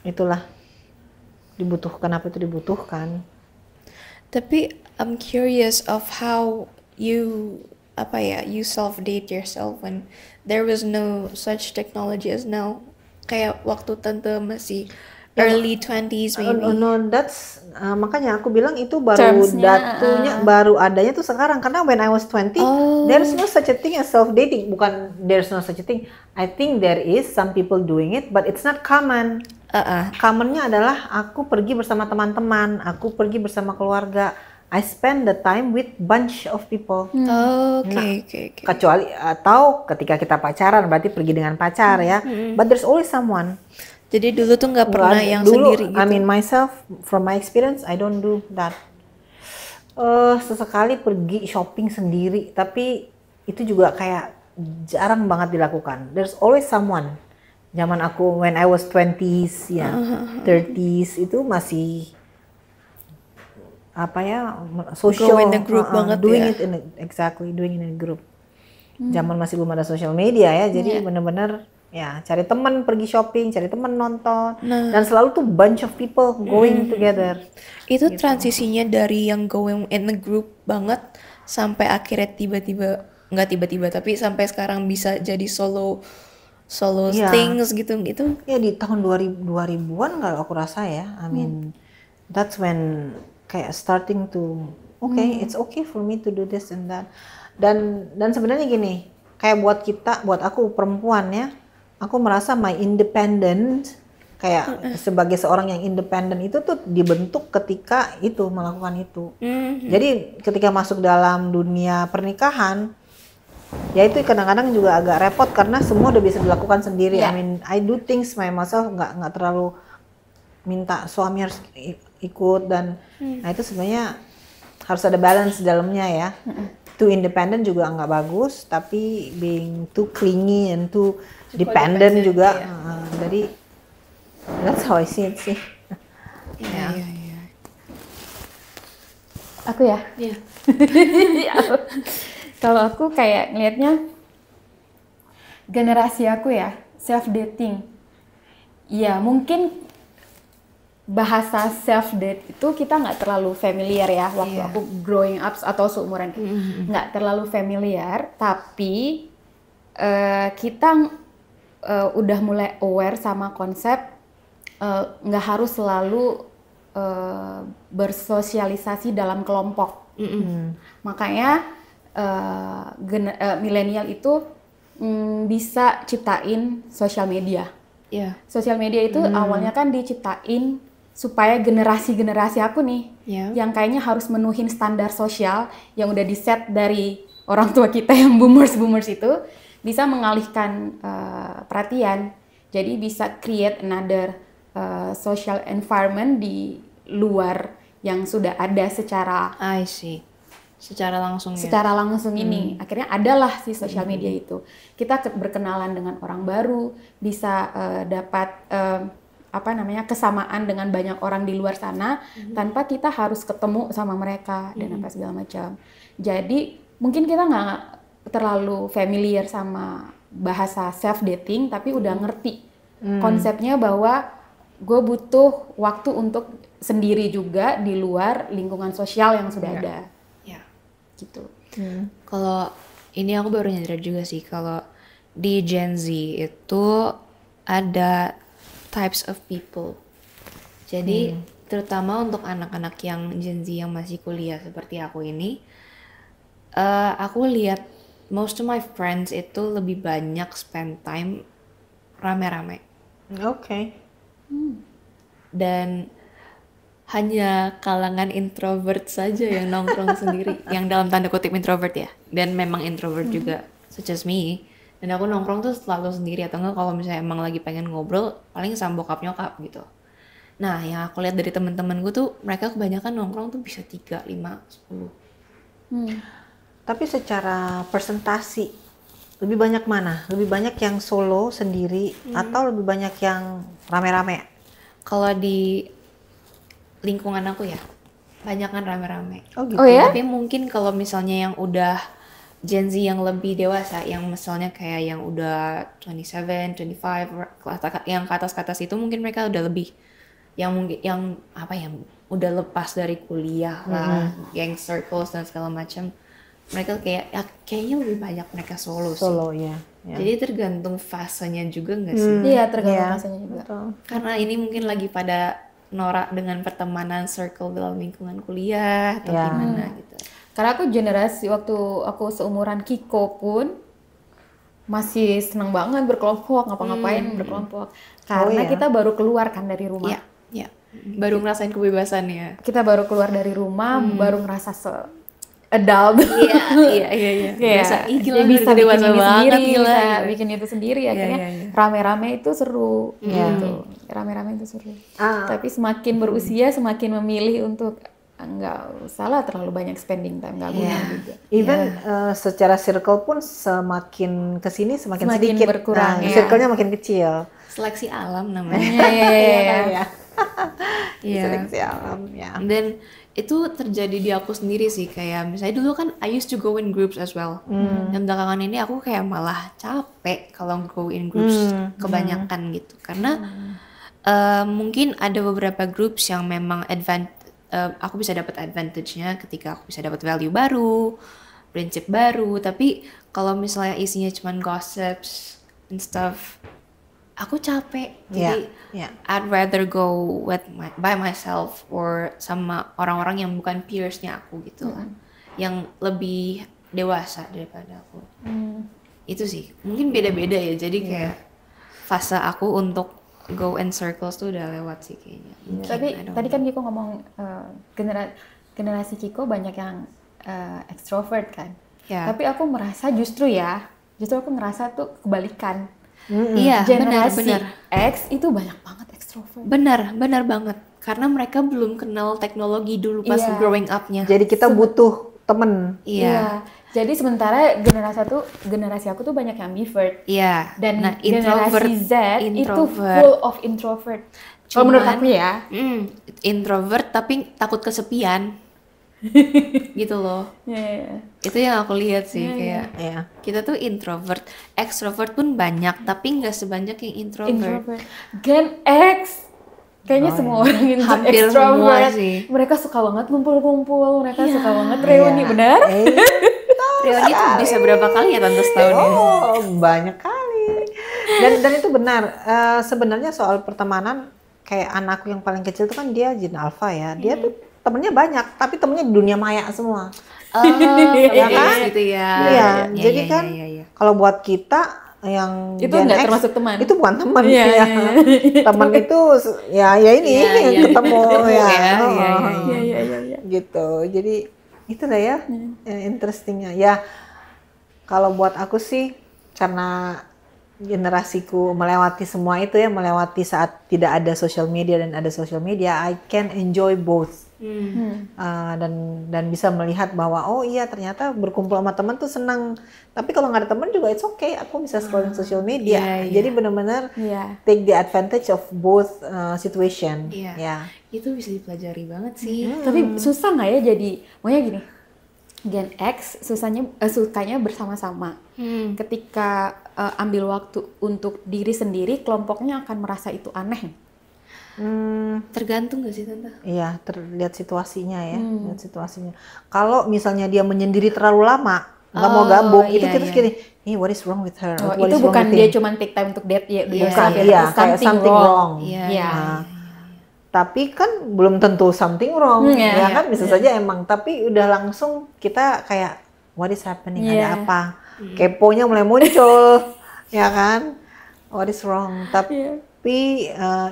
itulah dibutuhkan, apa itu dibutuhkan.
Tapi I'm curious of how you self date yourself when there was no such technology as now. Kayak waktu tante masih early 20s maybe.
No, that's makanya aku bilang itu baru baru adanya tuh sekarang, karena when I was 20 there's no such a thing as self dating. Bukan there's no such a thing, I think there is some people doing it but it's not common. Commonnya adalah aku pergi bersama teman-teman, aku pergi bersama keluarga. I spend the time with bunch of people. Kecuali atau ketika kita pacaran berarti pergi dengan pacar ya. But there's always someone.
Jadi dulu tuh nggak pernah yang
Dulu,
sendiri gitu.
I mean myself, from my experience, I don't do that. Sesekali pergi shopping sendiri, tapi itu juga kayak jarang banget dilakukan. There's always someone. Zaman aku when I was 20s ya, 30s itu masih apa ya, social,
Go in the group banget
doing
ya.
it doing it in a group. Zaman masih belum ada social media ya, jadi bener-bener ya cari teman pergi shopping, cari teman nonton, dan selalu tuh bunch of people going together.
Itu transisinya dari yang going in the group banget sampai akhirnya tiba-tiba, nggak tiba-tiba tapi sampai sekarang bisa jadi solo
Iya.
things gitu.
Ya di tahun 2000-an kalau aku rasa ya, I mean that's when kayak starting to it's okay for me to do this and that. Dan sebenarnya gini, kayak buat aku perempuan ya, aku merasa my independent kayak sebagai seorang yang independen itu tuh dibentuk ketika itu melakukan itu. Jadi ketika masuk dalam dunia pernikahan, ya itu kadang-kadang juga agak repot karena semua udah bisa dilakukan sendiri. I mean, I do things by myself, nggak terlalu minta suami harus ikut, dan nah itu sebenarnya harus ada balance di dalamnya ya. Too independent juga nggak bagus, tapi being too clingy and too dependent juga. Jadi that's how I see it sih.
Iya.
Aku ya?
Iya.
Kalau aku kayak ngelihatnya generasi aku ya, self dating. Ya mungkin bahasa self date itu kita nggak terlalu familiar ya waktu aku growing up atau seumuran nggak terlalu familiar, tapi kita udah mulai aware sama konsep nggak harus selalu bersosialisasi dalam kelompok. Makanya milenial itu bisa ciptain sosial media. Sosial media itu awalnya kan diciptain supaya generasi-generasi aku nih yang kayaknya harus menuhin standar sosial yang udah di-set dari orang tua kita yang boomers itu bisa mengalihkan perhatian. Jadi bisa create another social environment di luar yang sudah ada secara
I see. Secara langsung ya.
Secara langsung ini akhirnya adalah si sosial media itu. Kita berkenalan dengan orang baru, bisa dapat kesamaan dengan banyak orang di luar sana tanpa kita harus ketemu sama mereka dan apa segala macam. Jadi mungkin kita nggak terlalu familiar sama bahasa self dating, tapi udah ngerti konsepnya bahwa gue butuh waktu untuk sendiri juga di luar lingkungan sosial yang sudah ada. Gitu.
Kalau ini aku baru nyadar juga sih kalau di Gen Z itu ada types of people. Jadi terutama untuk anak-anak yang Gen Z yang masih kuliah seperti aku ini, aku lihat most of my friends itu lebih banyak spend time rame-rame. Dan hanya kalangan introvert saja yang nongkrong sendiri, yang dalam tanda kutip introvert ya, dan memang introvert juga, such as me. Dan aku nongkrong tuh selalu sendiri, atau enggak kalau misalnya emang lagi pengen ngobrol paling sama bokap nyokap gitu. Nah yang aku lihat dari teman-teman gue tuh mereka kebanyakan nongkrong tuh bisa 3, 5, 10.
Tapi secara presentasi lebih banyak mana? Lebih banyak yang solo sendiri atau lebih banyak yang rame-rame?
Kalau di lingkungan aku ya banyak kan rame-rame.
Gitu.
Oh ya?
Tapi mungkin kalau misalnya yang udah Gen Z yang lebih dewasa, yang misalnya kayak yang udah 27, 25, yang ke atas itu mungkin mereka udah lebih yang mungkin yang apa ya, udah lepas dari kuliah lah, gang circles dan segala macam. Mereka kayaknya lebih banyak mereka solo sih.
Ya.
Jadi tergantung fasenya juga nggak sih?
Iya, tergantung rasanya juga.
Betul.
Karena ini mungkin lagi pada norak dengan pertemanan circle dalam lingkungan kuliah atau gimana gitu.
Karena aku generasi waktu aku seumuran Kiko pun masih senang banget berkelompok, ngapa-ngapain berkelompok. Karena kita baru keluar kan dari rumah.
Iya. Baru ngerasain kebebasan ya.
Kita baru keluar dari rumah, baru ngerasa adult.
Iya.
Kayak
Biasa, ih gila
dia bisa
udah
bikin
dewasa
ini
banget,
sendiri,
gila,
bisa
gitu.
bikin itu sendiri.
Iya,
Akhirnya
iya.
rame-rame itu seru
Iya.
gitu. Rame-rame itu seru.
Ah.
Tapi semakin berusia semakin memilih untuk nggak usah lah terlalu banyak spending time, nggak guna juga.
Even secara circle pun semakin kesini semakin
Semakin
sedikit.
berkurang,
Nah,
ya.
circle-nya makin kecil.
Seleksi alam namanya.
Iya.
Iya.
Seleksi alam ya.
Dan itu terjadi di aku sendiri sih, kayak misalnya dulu kan I used to go in groups as well. Dan belakangan ini aku kayak malah capek kalau go in groups kebanyakan gitu, karena mungkin ada beberapa groups yang memang aku bisa dapat advantage-nya ketika aku bisa dapat value baru, prinsip baru. Tapi kalau misalnya isinya cuman gossips and stuff, aku capek. Jadi
Yeah.
I'd rather go by myself or sama orang-orang yang bukan peers-nya aku gitu lah, yang lebih dewasa daripada aku. Itu sih mungkin beda-beda ya. Jadi kayak fase aku untuk go in circles tuh udah lewat sih kayaknya. Mungkin,
Tapi
I don't
tadi
know.
kan Kiko ngomong generasi Kiko banyak yang extrovert kan.
Ya.
Tapi aku merasa justru aku ngerasa tuh kebalikan.
Iya,
Generasi
benar.
X itu banyak banget extrovert.
Benar banget. Karena mereka belum kenal teknologi dulu pas
Iya.
growing up-nya.
Jadi kita butuh temen.
Iya.
Jadi sementara generasi aku tuh banyak yang ambivert.
Iya.
Dan
nah,
generasi Z itu
introvert.
full of introvert. Kalau menurut aku ya.
Introvert tapi takut kesepian. Gitu loh.
Iya.
Itu yang aku lihat sih, kayak
Ya.
kita tuh introvert, extrovert pun banyak tapi nggak sebanyak yang introvert.
Gen X kayaknya semua orang
Hampir
extrovert.
semua sih.
Mereka suka banget ngumpul-ngumpul, mereka suka banget reuni, benar?
Reuni tuh bisa berapa kali ya tante setahun ya?
Oh, banyak kali. Dan itu benar. Sebenarnya soal pertemanan, kayak anakku yang paling kecil itu kan dia Gen Alpha ya. Dia tuh temennya banyak, tapi temennya di dunia maya semua.
Oh,
Ya kan?
gitu ya.
Iya,
Iya,
jadi
iya,
kan
iya, iya.
kalau buat kita yang
Itu
Gen
nggak
X,
termasuk teman.
itu bukan teman
Iya,
ya.
iya,
Teman itu ya ini
Iya, iya.
ketemu ya.
Iya,
Oh,
Iya.
gitu. Jadi itu lah ya interestingnya. Ya kalau buat aku sih karena generasiku melewati semua itu ya, melewati saat tidak ada social media dan ada social media, I can enjoy both. Dan bisa melihat bahwa oh iya ternyata berkumpul sama teman tuh senang, tapi kalau nggak ada teman juga it's okay, aku bisa scrolling social media.
Iya, iya.
Jadi benar-benar
Iya.
take the advantage of both situation.
Iya.
Ya.
Itu bisa dipelajari banget sih.
Tapi susah nggak ya jadi, maunya gini, Gen X sukanya bersama-sama. Ketika ambil waktu untuk diri sendiri, kelompoknya akan merasa itu aneh.
Tergantung gak sih tante?
Iya, terlihat situasinya ya, lihat situasinya. Kalau misalnya dia menyendiri terlalu lama, nggak mau gabung,
iya,
itu kita
iya.
gini, what is wrong with her?
Oh,
What
itu
is wrong
bukan
with
dia
him?"
cuma take time untuk date ya,
Iya,
Bukan,
tapi
iya, kayak something wrong.
Iya.
Iya.
Nah, tapi kan belum tentu something wrong,
Iya,
ya
iya,
kan bisa saja emang. Tapi udah langsung kita kayak, what is happening?
Iya.
Ada apa? Keponya mulai muncul, ya kan? What is wrong? Tapi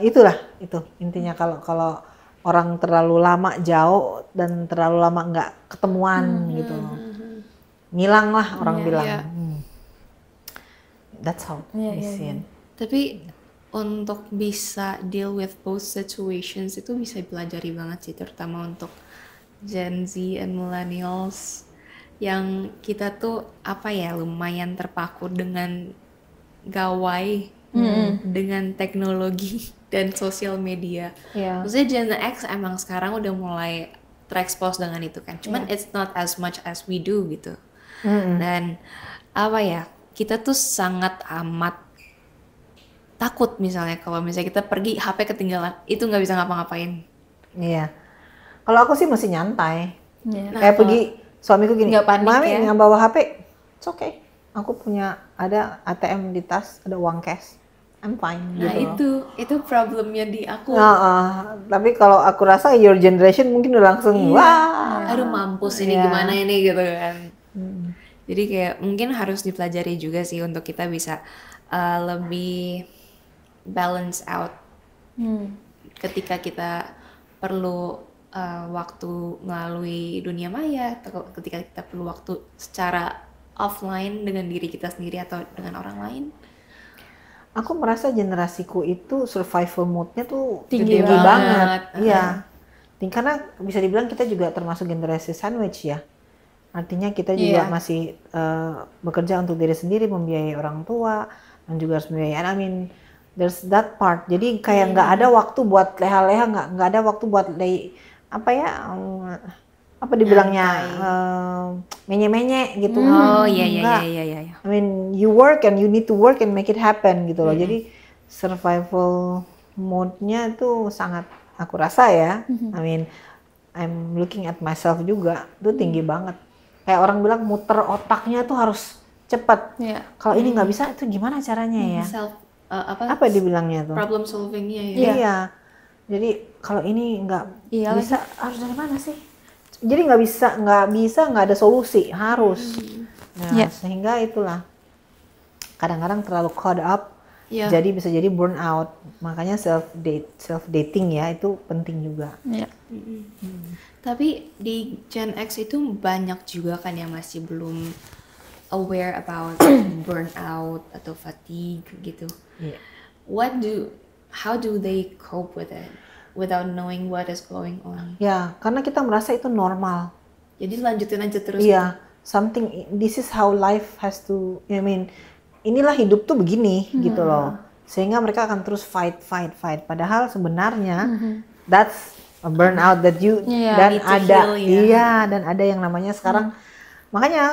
itulah itu intinya kalau orang terlalu lama jauh dan terlalu lama nggak ketemuan gitu, ngilang lah orang bilang.
Iya.
That's how
Iya,
I
iya,
see it.
Tapi untuk bisa deal with both situations itu bisa dipelajari banget sih, terutama untuk Gen Z and millennials yang kita tuh apa ya lumayan terpaku dengan gawai, dengan teknologi dan sosial media.
Iya.
Maksudnya Gen X emang sekarang udah mulai terekspos dengan itu kan. Cuman it's not as much as we do gitu. Dan apa ya, kita tuh sangat amat takut misalnya kalau misalnya kita pergi HP ketinggalan, itu nggak bisa ngapa-ngapain.
Iya. Kalau aku sih masih nyantai.
Iya.
Kayak pergi suamiku gini,
Nggak panik
Mami
ya?"
nggak bawa HP, it's okay. Aku punya ada ATM di tas, ada uang cash, I'm fine.
Nah
gitu.
itu problemnya di aku.
Tapi kalau aku rasa your generation mungkin udah langsung wah.
Aduh mampus ini
Iya.
gimana ini gitu kan. Jadi kayak mungkin harus dipelajari juga sih untuk kita bisa lebih balance out ketika kita perlu waktu melalui dunia maya, atau ketika kita perlu waktu secara offline dengan diri kita sendiri atau dengan orang lain.
Aku merasa generasiku itu survival mode-nya tuh
Tinggi
tinggi banget.
banget.
Iya. Karena bisa dibilang kita juga termasuk generasi sandwich ya. Artinya kita juga
Iya.
masih bekerja untuk diri sendiri, membiayai orang tua, dan juga harus membiayai anak. I mean, there's that part. Jadi kayak nggak ada waktu buat leha-leha, nggak ada waktu buat apa dibilangnya menye-menye gitu.
Oh iya
Nggak.
iya.
I mean, you work and you need to work and make it happen gitu loh. Jadi survival mode-nya itu sangat, aku rasa ya. I mean, I'm looking at myself juga, itu tinggi banget. Kayak orang bilang muter otaknya tuh harus cepat.
Iya.
Kalau ini nggak bisa, itu gimana caranya ya?
Self
Apa dibilangnya tuh?
problem solvingnya ya.
Iya. Jadi kalau ini nggak
Iya
bisa, harus dari mana sih? Jadi nggak bisa nggak ada solusi, harus. Nah,
Iya.
sehingga itulah kadang-kadang terlalu caught up,
Iya.
jadi bisa jadi burn out. Makanya self dating ya itu penting juga.
Iya.
Tapi di Gen X itu banyak juga kan yang masih belum aware about burnout atau fatigue gitu.
Iya.
How do they cope with it without knowing what is going on?
Ya, karena kita merasa itu normal.
Jadi lanjutin aja terus.
Iya, this is how life has to, I mean, inilah hidup tuh begini gitu loh. Sehingga mereka akan terus fight. Padahal sebenarnya that's a burnout that you
Iya,
dan
need to
ada,
heal, ya.
iya, dan ada yang namanya sekarang. Makanya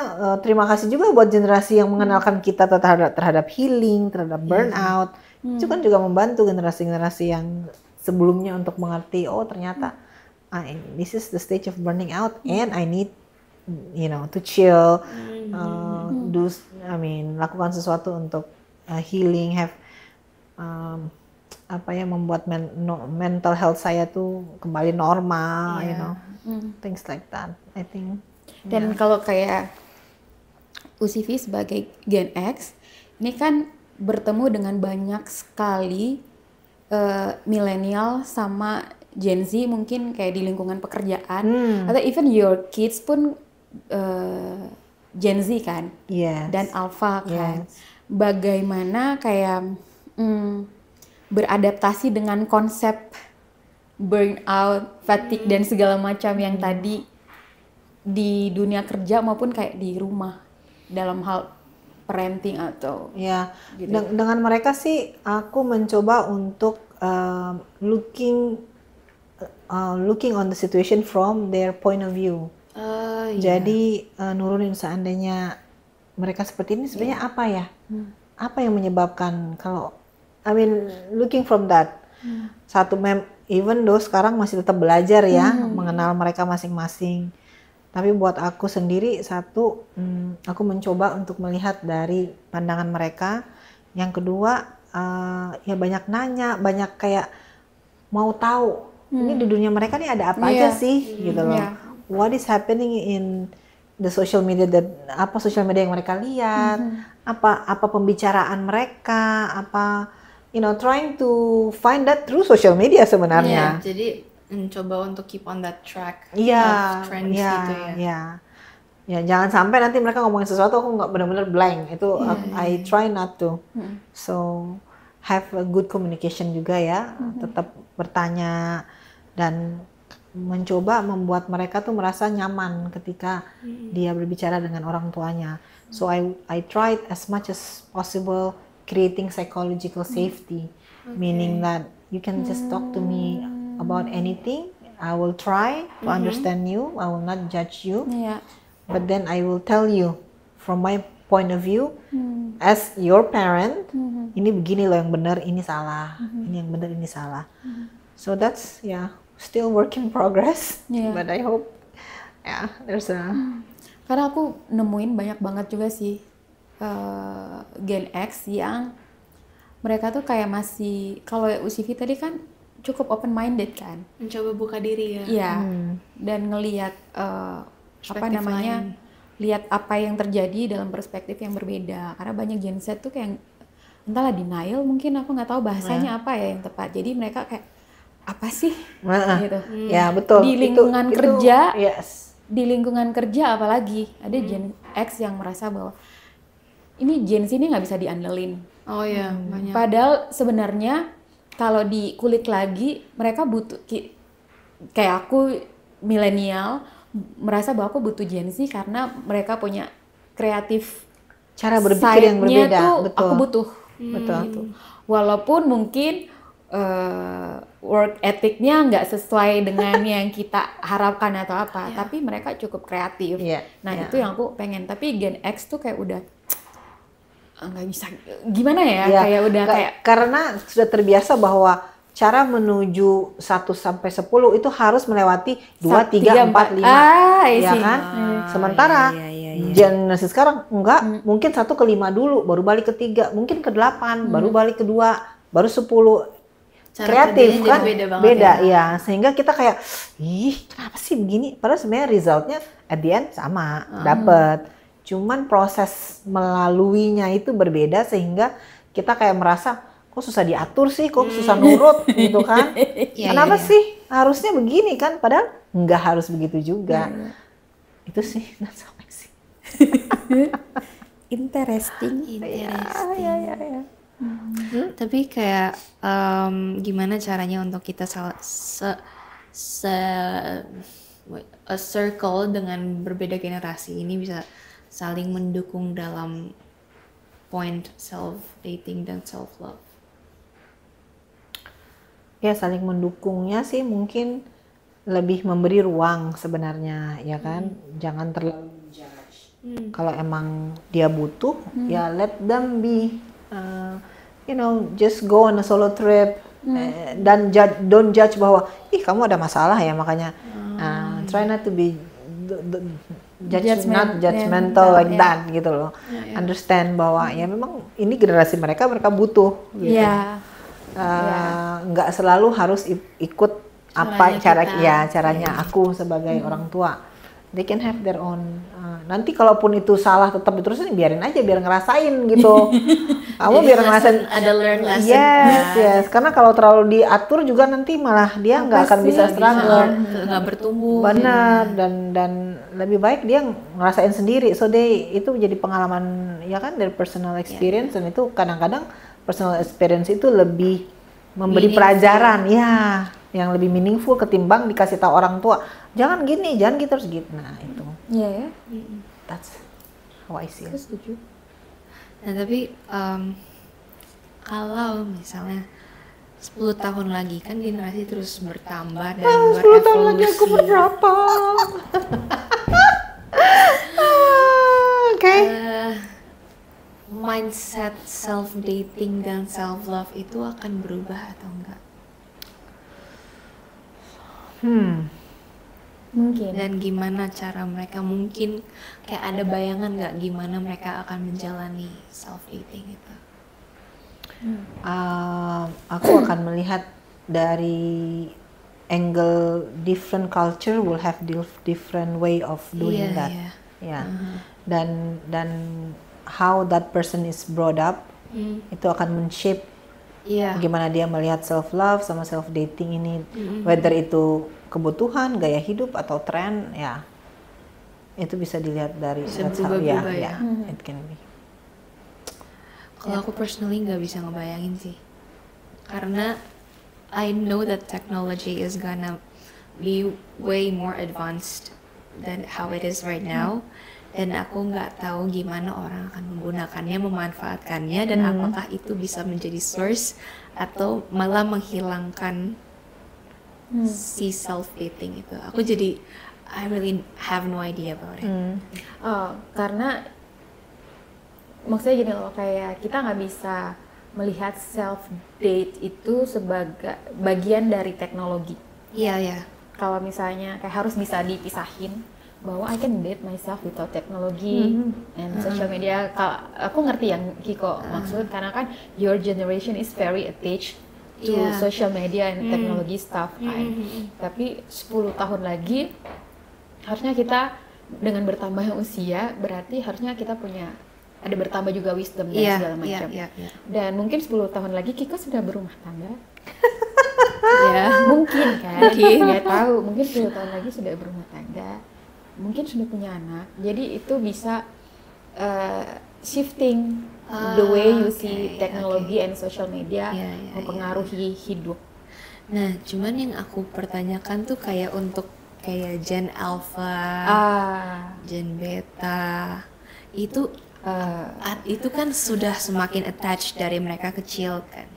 terima kasih juga buat generasi yang mengenalkan kita terhadap healing, terhadap burnout. Itu kan juga membantu generasi-generasi yang sebelumnya untuk mengerti, oh ternyata this is the stage of burning out and I need to chill, lakukan sesuatu untuk healing, have membuat mental health saya tuh kembali normal, things like that, I think.
Dan kalau kayak UCV sebagai Gen X, ini kan bertemu dengan banyak sekali milenial sama Gen Z, mungkin kayak di lingkungan pekerjaan atau even your kids pun Gen Z kan,
Yes.
dan Alpha kan.
Yes.
Bagaimana kayak beradaptasi dengan konsep burnout, fatigue dan segala macam yang tadi di dunia kerja maupun kayak di rumah dalam hal parenting atau
Ya,
gitu.
dengan mereka sih aku mencoba untuk looking on the situation from their point of view. Jadi nurunin seandainya mereka seperti ini sebenarnya apa ya? Apa yang menyebabkan looking from that. Even though sekarang masih tetap belajar ya, mengenal mereka masing-masing. Tapi buat aku sendiri aku mencoba untuk melihat dari pandangan mereka. Yang kedua, ya banyak nanya, banyak kayak mau tahu ini di dunia mereka nih ada apa aja sih, gitu loh.
Yeah.
What is happening in the social media, apa social media yang mereka lihat, apa pembicaraan mereka, trying to find that through social media sebenarnya.
Jadi mencoba untuk keep on that track
Iya,
of trends gitu ya.
Ya, jangan sampai nanti mereka ngomongin sesuatu aku nggak benar-benar blank. Itu I try not to. So have a good communication juga ya. Tetap bertanya dan mencoba membuat mereka tuh merasa nyaman ketika dia berbicara dengan orang tuanya. So I tried as much as possible creating psychological safety, meaning that you can just talk to me about anything. I will try to understand you. I will not judge you.
Iya.
But then I will tell you from my point of view as your parent, ini begini loh yang benar, ini salah. Ini yang benar, ini salah. So that's still work in progress.
Yeah.
But I hope there's a
Karena aku nemuin banyak banget juga sih Gen X yang mereka tuh kayak masih, kalau UCV tadi kan cukup open minded kan.
Mencoba buka diri ya.
Iya. Dan ngelihat
Perspektif lain.
lihat apa yang terjadi dalam perspektif yang berbeda. Karena banyak Gen Z tuh kayak entahlah denial, mungkin aku nggak tahu bahasanya apa ya yang tepat. Jadi mereka kayak apa sih
Nah,
gitu.
ya betul.
Di lingkungan kerja,
yes.
di lingkungan kerja apalagi ada Gen X yang merasa bahwa ini Gen Z ini nggak bisa diandelin.
Oh ya, banyak.
Padahal sebenarnya kalau dikulik lagi mereka butuh kayak aku milenial merasa bahwa aku butuh Gen Z karena mereka punya kreatif
Cara berpikir yang
side-nya
berbeda,
tuh
betul.
aku butuh.
Betul.
Gitu. Walaupun mungkin work ethicnya nggak sesuai dengan yang kita harapkan atau apa, tapi mereka cukup kreatif.
Iya,
Nah
iya.
itu yang aku pengen. Tapi Gen X tuh kayak udah nggak bisa, gimana ya?
Ya,
Kayak udah
nggak-
kayak
karena sudah terbiasa bahwa cara menuju 1 sampai 10 itu harus melewati 2, 3, 4, 5.
I
Ya
see.
kan? Sementara generasi sekarang enggak, mungkin 1 ke 5 dulu, baru balik ke 3, mungkin ke 8, baru balik ke 2, baru 10.
Cara
Kreatif
kerjanya
kan
jadi beda banget
beda
ya.
ya, sehingga kita kayak ih kenapa sih begini, padahal sebenarnya resultnya at the end sama, dapet, cuman proses melaluinya itu berbeda sehingga kita kayak merasa kok susah diatur sih, kok susah nurut gitu kan. Kenapa sih harusnya begini kan, padahal nggak harus begitu juga. Itu sih that's amazing.
Interesting.
Tapi kayak gimana caranya untuk kita a circle dengan berbeda generasi ini bisa saling mendukung dalam point self dating dan self love.
Ya saling mendukungnya sih mungkin lebih memberi ruang sebenarnya ya kan, jangan terlalu menjudge. Kalau emang dia butuh ya let them be, you know, just go on a solo trip, dan don't judge bahwa ih kamu ada masalah ya makanya try not to be not judgmental like that gitu loh. Understand bahwa ya memang ini generasi mereka butuh gitu. Nggak selalu harus ikut apa caranya aku sebagai orang tua. They can have their own. Nanti kalaupun itu salah tetap diterusin, biarin aja biar ngerasain gitu. Kamu biar ngerasain.
Ada learn lesson.
Yes. Karena kalau terlalu diatur juga nanti malah dia nggak akan bisa struggle.
Nggak bertumbuh.
Benar, dan lebih baik dia ngerasain sendiri. So itu jadi pengalaman ya kan dari personal experience, dan itu kadang-kadang personal experience itu lebih memberi pelajaran ya, yang lebih meaningful ketimbang dikasih tahu orang tua. Jangan gini, jangan gitu, harus gitu. Nah, itu.
Iya ya.
That's how I see it.
Setuju.
Nah, tapi kalau misalnya 10 tahun lagi kan generasi terus bertambah dan
10 tahun lagi aku berapa? Oke.
Mindset self dating dan self love itu akan berubah atau enggak?
Mungkin.
Dan gimana cara mereka, mungkin kayak ada bayangan nggak gimana mereka akan menjalani self dating itu?
Aku akan melihat dari angle different culture will have different way of doing
Iya,
that.
iya.
Ya. Dan how that person is brought up itu akan men-shape
Iya.
gimana dia melihat self love sama self dating ini, whether itu kebutuhan, gaya hidup atau tren, ya itu bisa dilihat dari
Bisa
that's how-
berubah-ubah
ya,
ya.
it can be.
Kalau aku personally nggak bisa ngebayangin sih, karena I know that technology is gonna be way more advanced than how it is right now, dan aku nggak tahu gimana orang akan menggunakannya, memanfaatkannya, dan apakah itu bisa menjadi source atau malah menghilangkan si self dating itu. Aku jadi I really have no idea about it.
Karena maksudnya gini loh, kayak kita nggak bisa melihat self date itu sebagai bagian dari teknologi.
Iya ya.
Kalau misalnya kayak harus bisa dipisahin bahwa I can date myself without technology and social media. Kalau aku ngerti yang Kiko maksud, karena kan your generation is very attached to
Iya.
social media and technology stuff kan. Tapi 10 tahun lagi harusnya kita dengan bertambahnya usia, berarti harusnya kita punya ada bertambah juga wisdom dan segala macam.
Iya.
Dan mungkin 10 tahun lagi Kiko sudah berumah tangga.
Ya.
Mungkin kan, nggak tahu, mungkin 10 tahun lagi sudah berumah tangga, mungkin sudah punya anak, jadi itu bisa shifting the way you see teknologi and social media
Iya, iya,
mempengaruhi hidup.
Nah, cuman yang aku pertanyakan tuh kayak untuk kayak Gen Alpha, Gen Beta, itu itu kan sudah semakin attached dari mereka kecil kan.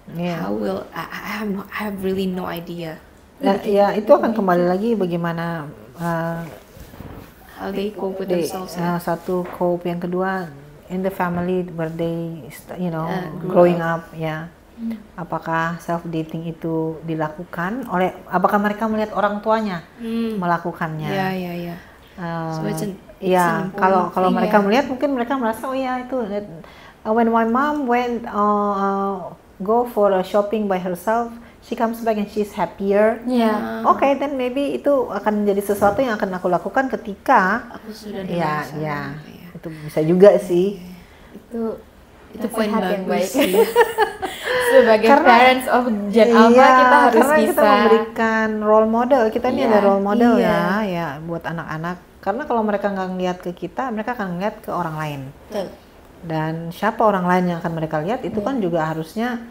Iya.
How will I have really no idea
Ya, itu akan kembali lagi bagaimana
how they cope with
they,
themselves.
satu cope, yang kedua in the family where they growing up ya. Apakah self dating itu dilakukan oleh, apakah mereka melihat orang tuanya melakukannya?
Ya, ya, ya. So it's an
Ya,
important
kalau
thing,
mereka
ya.
melihat, mungkin mereka merasa oh ya itu when my mom went go for a shopping by herself, she comes back and she's happier.
Ya,
Okay, then maybe itu akan menjadi sesuatu yang akan aku lakukan ketika
Aku sudah
ya,
dewasa.
ya, itu bisa juga sih.
Itu poin
nasihat yang
bagus
baik.
sih.
Sebagai parents of Gen Alpha,
Iya,
kita harus
karena
bisa
kita memberikan role model. Kita ini
Iya,
ada role model
iya.
ya buat anak-anak. Karena kalau mereka nggak ngeliat ke kita, mereka akan ngeliat ke orang lain.
Betul.
Dan siapa orang lain yang akan mereka lihat itu kan juga harusnya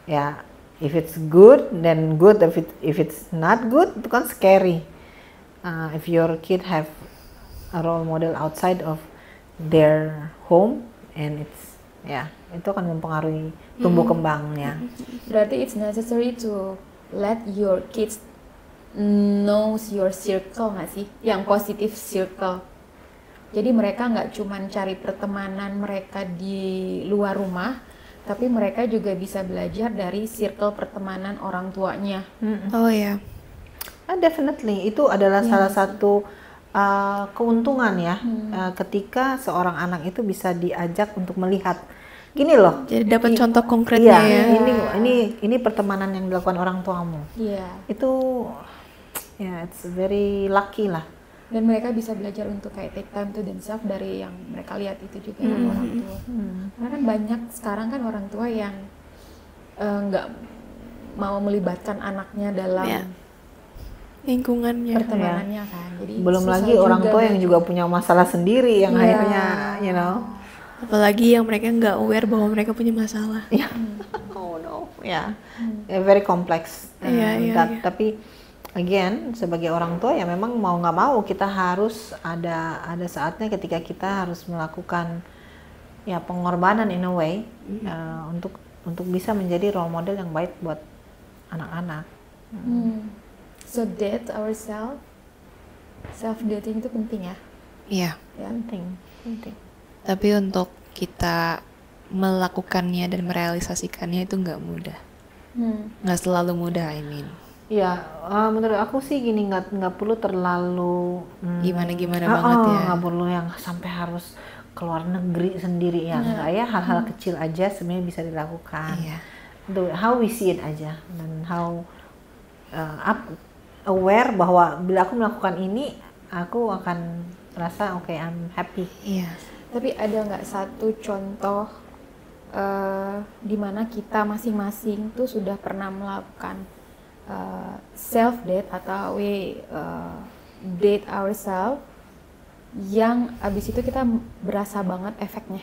ya, if it's good then good, if it's not good itu kan scary. If your kid have a role model outside of their home and it's itu akan mempengaruhi tumbuh kembangnya.
Berarti it's necessary to let your kids knows your circle nggak sih? Yang positive circle. Jadi mereka nggak cuman cari pertemanan mereka di luar rumah, tapi mereka juga bisa belajar dari circle pertemanan orang tuanya.
Oh ya.
Definitely itu adalah salah satu keuntungan ya, ketika seorang anak itu bisa diajak untuk melihat gini loh.
Jadi dapat contoh konkretnya
Iya,
ya.
ini pertemanan yang dilakukan orang tuamu.
Iya.
Itu ya, it's very lucky lah.
Dan mereka bisa belajar untuk kayak take time to themselves dari yang mereka lihat itu juga dari orang tua. Karena kan banyak sekarang kan orang tua yang nggak mau melibatkan anaknya dalam
Ya. Lingkungannya.
pertemanannya kan. Jadi
Belum
susah
lagi orang tua yang
bagi-
juga punya masalah sendiri yang
Iya.
akhirnya, you know.
Apalagi yang mereka nggak aware bahwa mereka punya masalah.
Oh no, ya, very complex.
Iya, iya, iya.
Tapi again, sebagai orang tua ya memang mau nggak mau kita harus ada saatnya ketika kita harus melakukan ya pengorbanan in a way untuk bisa menjadi role model yang baik buat anak-anak.
So date ourselves, self dating itu penting ya.
Iya.
Ya.
Penting.
Tapi untuk kita melakukannya dan merealisasikannya itu nggak mudah. Nggak selalu mudah, I mean.
Ya, menurut aku sih gini, nggak perlu terlalu
Gimana-gimana banget ya.
nggak perlu yang sampai harus keluar negeri sendiri ya, nggak ya, hal-hal kecil aja sebenarnya bisa dilakukan.
Iya.
How we see it aja, dan how aware bahwa bila aku melakukan ini, aku akan rasa oke, I'm happy.
Iya.
Tapi ada nggak satu contoh di mana kita masing-masing tuh sudah pernah melakukan self date atau date ourselves yang abis itu kita berasa banget efeknya?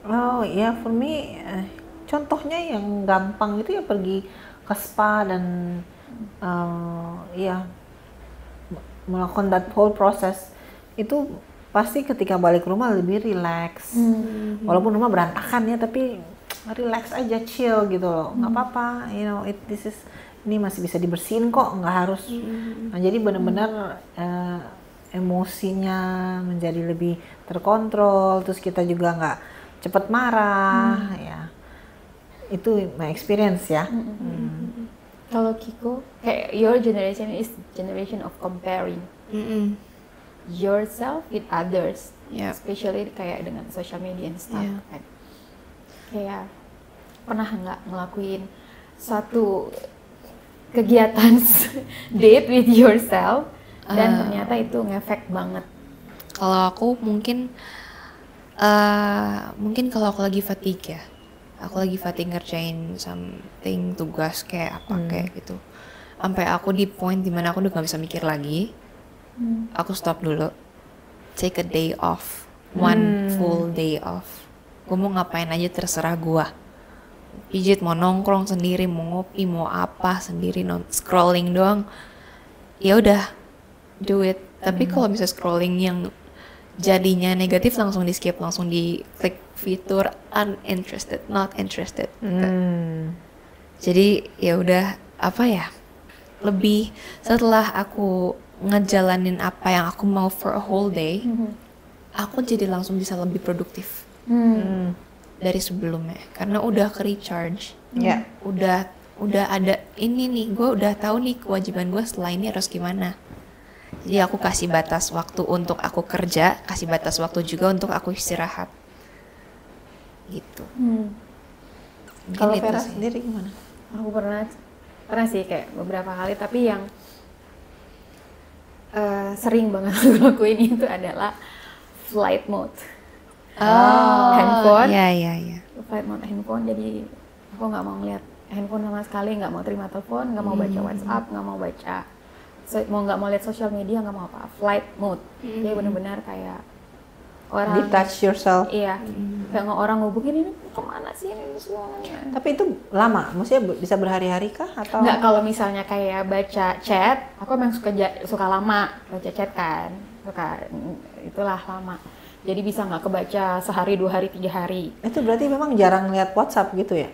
Oh ya, for me contohnya yang gampang itu ya pergi ke spa dan ya melakukan that whole process itu pasti ketika balik rumah lebih relax. Walaupun rumah berantakan ya, tapi relax aja, chill gitu loh, nggak apa-apa, you know, ini masih bisa dibersihin kok, nggak harus. Nah, jadi benar-benar emosinya menjadi lebih terkontrol, terus kita juga nggak cepet marah, ya. Itu my experience ya.
Kalau Kiko, kayak your generation is generation of comparing yourself with others,
Yep.
especially kayak dengan social media and stuff.
Yeah.
Kan. Kayak pernah nggak ngelakuin satu kegiatan date with yourself dan ternyata itu ngefek banget?
Kalau aku mungkin kalau aku lagi fatigue ya, aku lagi fatigue ngerjain something, tugas kayak apa kayak gitu, sampai aku di point dimana aku udah gak bisa mikir lagi, aku stop dulu, take a day off, one full day off, gue mau ngapain aja terserah gue, pijit, mau nongkrong sendiri, mau ngopi, mau apa sendiri, scrolling doang, ya udah do it. Tapi kalau bisa scrolling yang jadinya negatif langsung di skip, langsung di klik fitur uninterested, not interested gitu. Jadi ya udah, apa ya, lebih setelah aku ngejalanin apa yang aku mau for a whole day, aku jadi langsung bisa lebih produktif dari sebelumnya karena udah ke recharge. Udah ada ini nih, gue udah tahu nih kewajiban gue setelah ini harus gimana. Jadi aku kasih batas waktu untuk aku kerja, kasih batas waktu juga untuk aku istirahat. Gitu.
Kalau
itu
Vera
sih.
sendiri gimana?
Aku pernah sih kayak beberapa kali, tapi yang sering banget aku lakuin itu adalah flight mode. Handphone.
Iya.
Flight mode handphone, jadi aku nggak mau ngeliat handphone sama sekali, nggak mau terima telepon, nggak mau baca WhatsApp, nggak mau baca, nggak mau lihat sosial media, nggak mau apa. Flight mode. Jadi benar-benar kayak orang
Detach yourself.
Iya, kayak orang ngubungin ini kemana sih ini semuanya.
Tapi itu lama, maksudnya bisa berhari-hari kah atau?
Nggak, kalau misalnya kayak baca chat, aku emang suka lama baca chat kan, itulah lama. Jadi bisa nggak kebaca sehari, 2 hari, 3 hari.
Itu berarti memang jarang lihat WhatsApp gitu ya?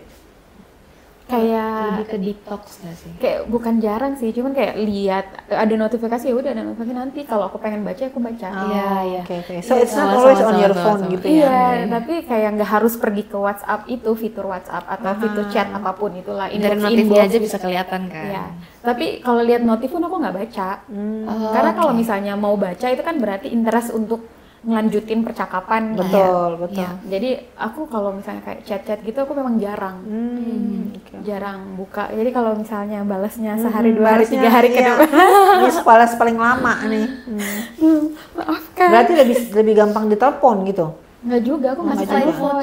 Kayak
Lebih ke detox gak sih?
kayak bukan jarang sih, cuman kayak lihat ada notifikasi, ya udah ada notifikasi, nanti kalau aku pengen baca aku baca.
Iya.
Oke. So it's not always on your phone gitu ya?
Iya, tapi kayak nggak harus pergi ke WhatsApp itu, fitur WhatsApp atau fitur chat apapun itulah.
Dari notifnya aja bisa kelihatan kan?
Iya. Tapi kalau lihat notif pun aku nggak baca. Karena kalau misalnya mau baca itu kan berarti interest untuk ngelanjutin percakapan.
Betul.
Iya. Jadi aku kalau misalnya kayak chat-chat gitu aku memang jarang. Jarang buka. Jadi kalau misalnya balasnya sehari, 2 hari, 3 hari ke depan.
Ini balas paling lama nih.
Maafkan.
Berarti lebih gampang ditelepon gitu?
Nggak juga, aku nggak suka telepon.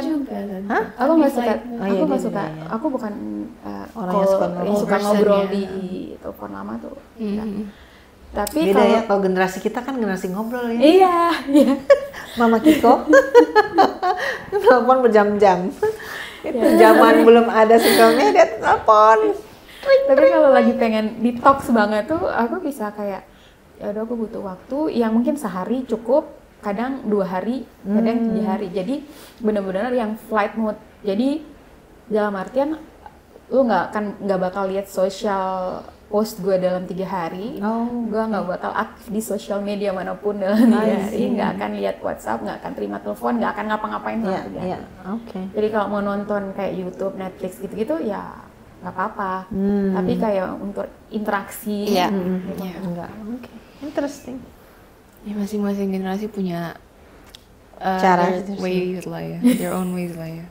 Hah?
Aku nggak suka.
Oh, iya,
Aku nggak
iya,
suka.
iya.
Aku bukan
Orang yang suka
yang suka
person
ngobrol
ya.
di telepon lama tuh. Enggak. Tapi
Beda
kalau
ya, kalau generasi kita kan generasi ngobrol ya.
iya.
Mama Kiko telepon berjam-jam. Itu zaman belum ada sosial media, telepon.
Tapi kalau lagi pengen detox banget tuh, aku bisa kayak ya udah aku butuh waktu yang mungkin sehari cukup, kadang 2 hari, kadang 3 hari. Jadi benar-benar yang flight mode. Jadi dalam artian lu nggak bakal lihat sosial post gue dalam 3 hari. Gue nggak bakal aktif di sosial media manapun dalam 3 hari. Nggak akan lihat WhatsApp, nggak akan terima telepon, nggak akan ngapa-ngapain dalam 3 hari.
Iya, oke.
Jadi kalau mau nonton kayak YouTube, Netflix gitu-gitu ya nggak apa-apa. Tapi kayak untuk interaksi.
Iya.
Enggak, oke. Interesting.
Ya, masing-masing generasi punya
Cara
their ways lah ya, their own ways lah ya.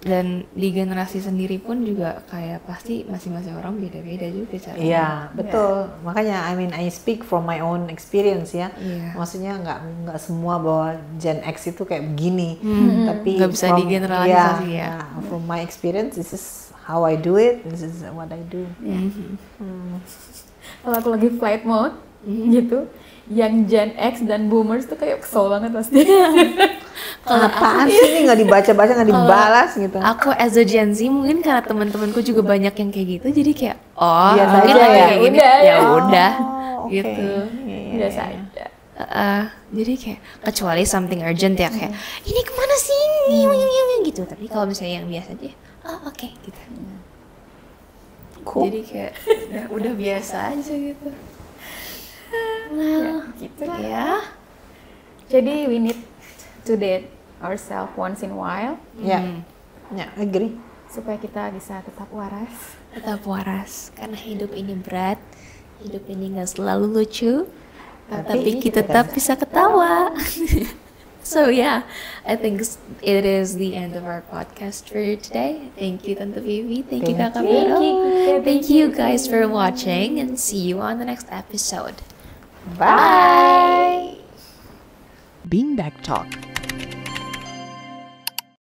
Dan di generasi sendiri pun juga kayak pasti masing-masing orang beda-beda juga caranya.
Iya, betul. Makanya I speak from my own experience ya.
Iya.
Maksudnya nggak semua bahwa Gen X itu kayak begini. Tapi
Nggak bisa digeneralisasi ya.
From my experience, this is how I do it. This is what I do.
Kalau aku lagi flight mode gitu, yang Gen X dan Boomers tuh kayak kesel banget pasti.
Apaan sih ini nggak dibaca-baca, nggak dibalas gitu.
Aku as a Gen Z mungkin karena teman-temanku juga banyak yang kayak gitu, jadi kayak
Biasa
mungkin
aja
lagi
ya?
kayak gini,
Udah,
ya
ya.
udah
Oke.
gitu.
Biasa aja.
Jadi kayak kecuali something urgent ya kayak ini kemana sih gitu. Tapi kalau misalnya yang biasa aja, oke gitu.
Cool.
Jadi kayak udah biasa aja gitu.
Gitu
Ya.
Jadi we need to date ourselves once in a while
Ya, ya, agree.
supaya kita bisa tetap waras.
Tetap waras karena hidup ini berat, hidup ini nggak selalu lucu, tapi kita tetap bisa ketawa. So yeah, I think it is the end of our podcast for today. Thank you Tante Vivi, thank you Kakak Vero. Thank you guys for watching and see you on the next episode.
Bye.
Beanbag Talk.